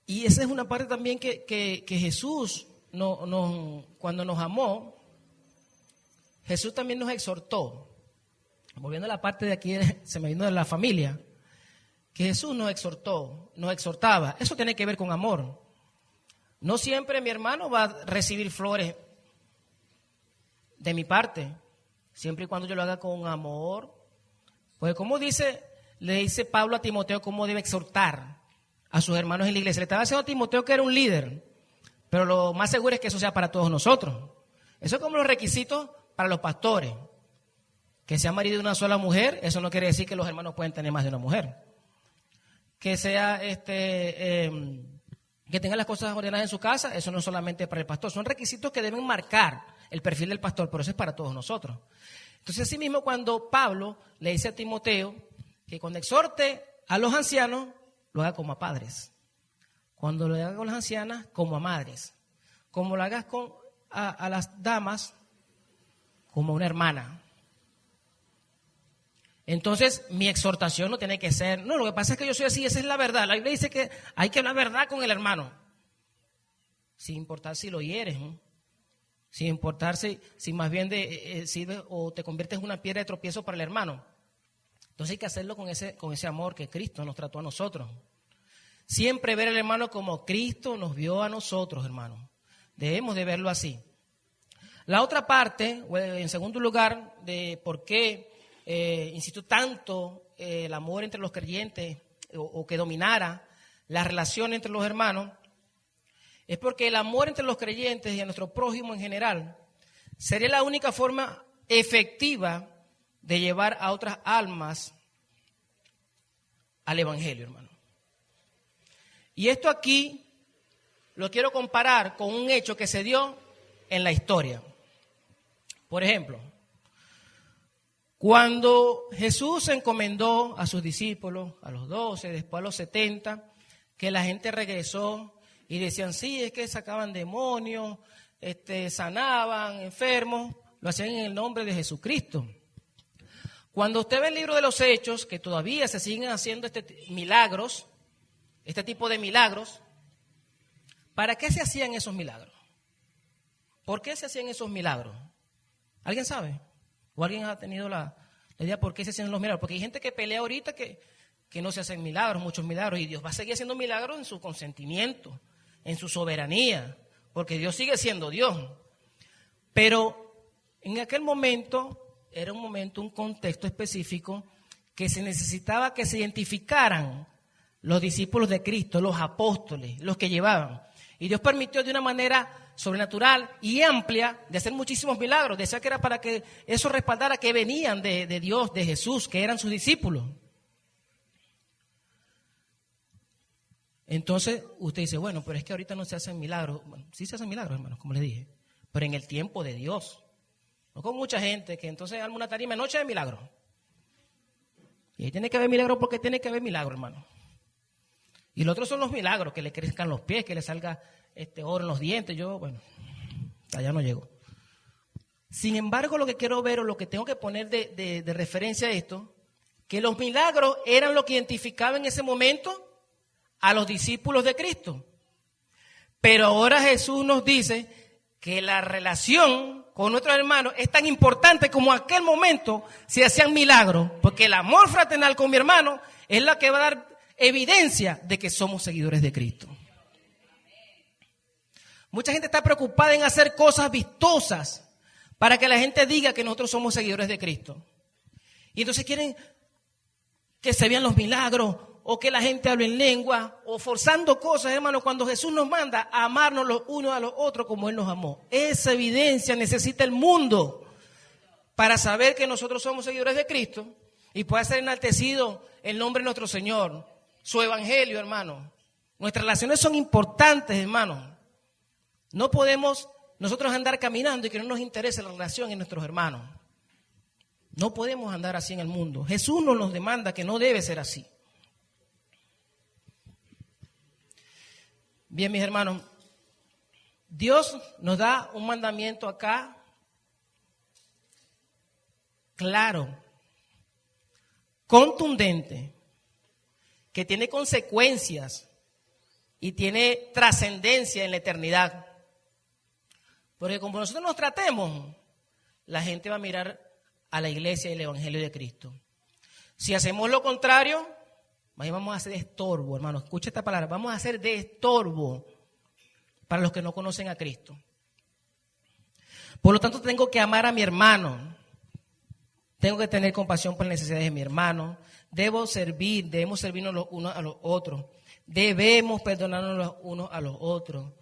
Y esa es una parte también que Jesús, cuando nos amó, Jesús también nos exhortó. Volviendo a la parte de aquí, se me vino de la familia, que Jesús nos exhortó, nos exhortaba. Eso tiene que ver con amor. No siempre mi hermano va a recibir flores de mi parte, siempre y cuando yo lo haga con amor. Pues como le dice Pablo a Timoteo cómo debe exhortar a sus hermanos en la iglesia. Le estaba diciendo a Timoteo que era un líder, pero lo más seguro es que eso sea para todos nosotros. Eso es como los requisitos para los pastores. Que sea marido de una sola mujer, eso no quiere decir que los hermanos pueden tener más de una mujer. Que sea que tenga las cosas ordenadas en su casa, eso no es solamente para el pastor. Son requisitos que deben marcar el perfil del pastor, pero eso es para todos nosotros. Entonces, así mismo, cuando Pablo le dice a Timoteo que cuando exhorte a los ancianos, lo haga como a padres. Cuando lo haga con las ancianas, como a madres. Como lo hagas a las damas, como a una hermana. Entonces, mi exhortación no tiene que ser, no, lo que pasa es que yo soy así, esa es la verdad. La Biblia dice que hay que hablar verdad con el hermano. Sin importar si lo hieres, ¿no? Sin importar si más bien sirves o te conviertes en una piedra de tropiezo para el hermano. Entonces hay que hacerlo con ese amor que Cristo nos trató a nosotros. Siempre ver al hermano como Cristo nos vio a nosotros, hermano. Debemos de verlo así. La otra parte, en segundo lugar, de por qué insisto tanto el amor entre los creyentes o que dominara la relación entre los hermanos, es porque el amor entre los creyentes y a nuestro prójimo en general sería la única forma efectiva de llevar a otras almas al Evangelio, hermano. Y esto aquí lo quiero comparar con un hecho que se dio en la historia. Por ejemplo, Cuando Jesús encomendó a sus discípulos, a los 12, después a los 70, que la gente regresó y decían, sí, es que sacaban demonios, sanaban enfermos, lo hacían en el nombre de Jesucristo. Cuando usted ve el libro de los Hechos, que todavía se siguen haciendo este tipo de milagros, ¿para qué se hacían esos milagros? ¿Por qué se hacían esos milagros? ¿Alguien sabe? ¿O alguien ha tenido la idea por qué se hacen los milagros? Porque hay gente que pelea ahorita que no se hacen milagros, muchos milagros, y Dios va a seguir haciendo milagros en su consentimiento, en su soberanía, porque Dios sigue siendo Dios. Pero en aquel momento era un contexto específico que se necesitaba que se identificaran los discípulos de Cristo, los apóstoles, los que llevaban. Y Dios permitió de una manera sobrenatural y amplia de hacer muchísimos milagros. Decía que era para que eso respaldara que venían de Dios, de Jesús, que eran sus discípulos. Entonces usted dice, bueno, pero es que ahorita no se hacen milagros. Bueno, sí se hacen milagros, hermanos, como les dije, pero en el tiempo de Dios. No con mucha gente que entonces arma una tarima noche de milagros. Y ahí tiene que haber milagros porque tiene que haber milagros, hermano. Y los otros son los milagros, que le crezcan los pies, que le salga oro en los dientes. Yo, bueno, allá no llego. Sin embargo, lo que quiero ver o lo que tengo que poner de referencia a esto, que los milagros eran lo que identificaba en ese momento a los discípulos de Cristo. Pero ahora Jesús nos dice que la relación con nuestros hermanos es tan importante como aquel momento se hacían milagros, porque el amor fraternal con mi hermano es la que va a dar evidencia de que somos seguidores de Cristo. Mucha gente está preocupada en hacer cosas vistosas para que la gente diga que nosotros somos seguidores de Cristo. Y entonces quieren que se vean los milagros o que la gente hable en lengua o forzando cosas, hermano, cuando Jesús nos manda a amarnos los unos a los otros como Él nos amó. Esa evidencia necesita el mundo para saber que nosotros somos seguidores de Cristo y pueda ser enaltecido el nombre de nuestro Señor, su evangelio, hermano. Nuestras relaciones son importantes, hermano. No podemos nosotros andar caminando y que no nos interese la relación en nuestros hermanos. No podemos andar así en el mundo. Jesús nos demanda que no debe ser así. Bien, mis hermanos, Dios nos da un mandamiento acá claro, contundente, que tiene consecuencias y tiene trascendencia en la eternidad. Porque como nosotros nos tratemos, la gente va a mirar a la iglesia y el evangelio de Cristo. Si hacemos lo contrario, ahí vamos a hacer de estorbo, hermano. Escucha esta palabra, vamos a hacer de estorbo para los que no conocen a Cristo. Por lo tanto, tengo que amar a mi hermano. Tengo que tener compasión por las necesidades de mi hermano. Debemos servirnos los unos a los otros. Debemos perdonarnos los unos a los otros.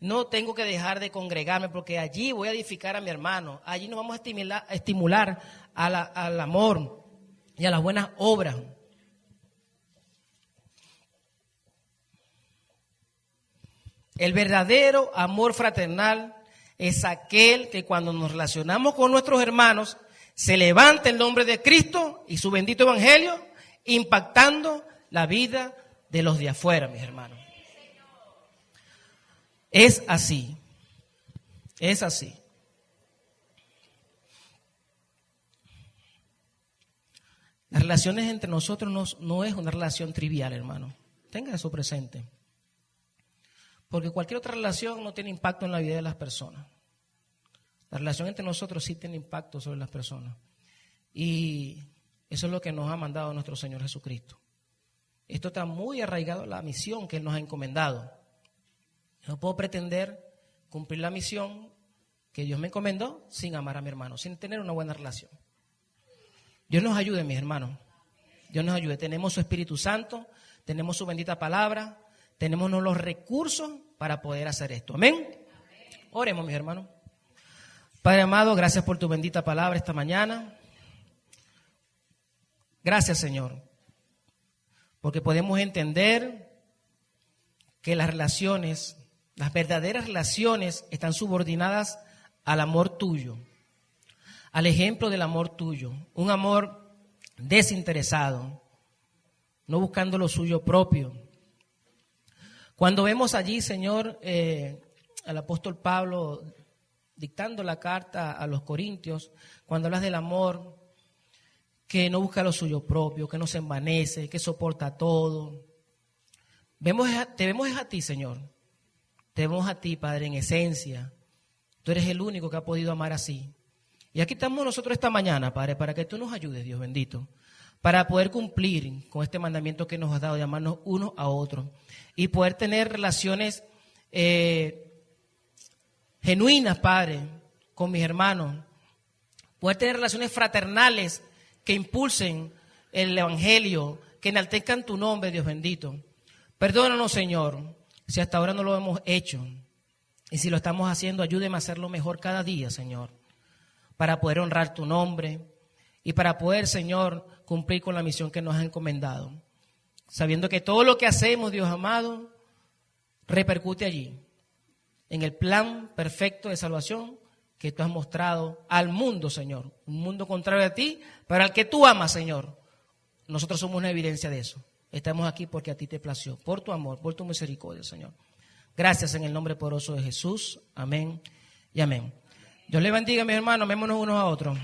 No tengo que dejar de congregarme porque allí voy a edificar a mi hermano. Allí nos vamos a estimular al amor y a las buenas obras. El verdadero amor fraternal es aquel que cuando nos relacionamos con nuestros hermanos se levanta el nombre de Cristo y su bendito evangelio, impactando la vida de los de afuera, mis hermanos. Es así. Es así. Las relaciones entre nosotros no es una relación trivial, hermano. Tenga eso presente. Porque cualquier otra relación no tiene impacto en la vida de las personas. La relación entre nosotros sí tiene impacto sobre las personas. Y eso es lo que nos ha mandado nuestro Señor Jesucristo. Esto está muy arraigado a la misión que Él nos ha encomendado. No puedo pretender cumplir la misión que Dios me encomendó sin amar a mi hermano, sin tener una buena relación. Dios nos ayude, mis hermanos. Dios nos ayude. Tenemos su Espíritu Santo, tenemos su bendita palabra, tenemos los recursos para poder hacer esto. Amén. Oremos, mis hermanos. Padre amado, gracias por tu bendita palabra esta mañana. Gracias, Señor, porque podemos entender que las relaciones, las verdaderas relaciones están subordinadas al amor tuyo, al ejemplo del amor tuyo, un amor desinteresado, no buscando lo suyo propio. Cuando vemos allí, Señor, al apóstol Pablo dictando la carta a los Corintios, cuando hablas del amor, que no busca lo suyo propio, que no se envanece, que soporta todo. Te vemos a ti, Señor. Te vemos a ti, Padre, en esencia. Tú eres el único que ha podido amar así. Y aquí estamos nosotros esta mañana, Padre, para que tú nos ayudes, Dios bendito, para poder cumplir con este mandamiento que nos has dado, de amarnos unos a otros y poder tener relaciones genuinas, Padre, con mis hermanos, poder tener relaciones fraternales que impulsen el Evangelio, que enaltezcan tu nombre, Dios bendito. Perdónanos, Señor, si hasta ahora no lo hemos hecho. Y si lo estamos haciendo, ayúdeme a hacerlo mejor cada día, Señor, para poder honrar tu nombre y para poder, Señor, cumplir con la misión que nos has encomendado. Sabiendo que todo lo que hacemos, Dios amado, repercute allí, en el plan perfecto de salvación que tú has mostrado al mundo, Señor. Un mundo contrario a ti, pero al que tú amas, Señor. Nosotros somos una evidencia de eso. Estamos aquí porque a ti te plació, por tu amor, por tu misericordia, Señor. Gracias en el nombre poderoso de Jesús. Amén y amén. Dios le bendiga, mis hermanos. Amémonos unos a otros.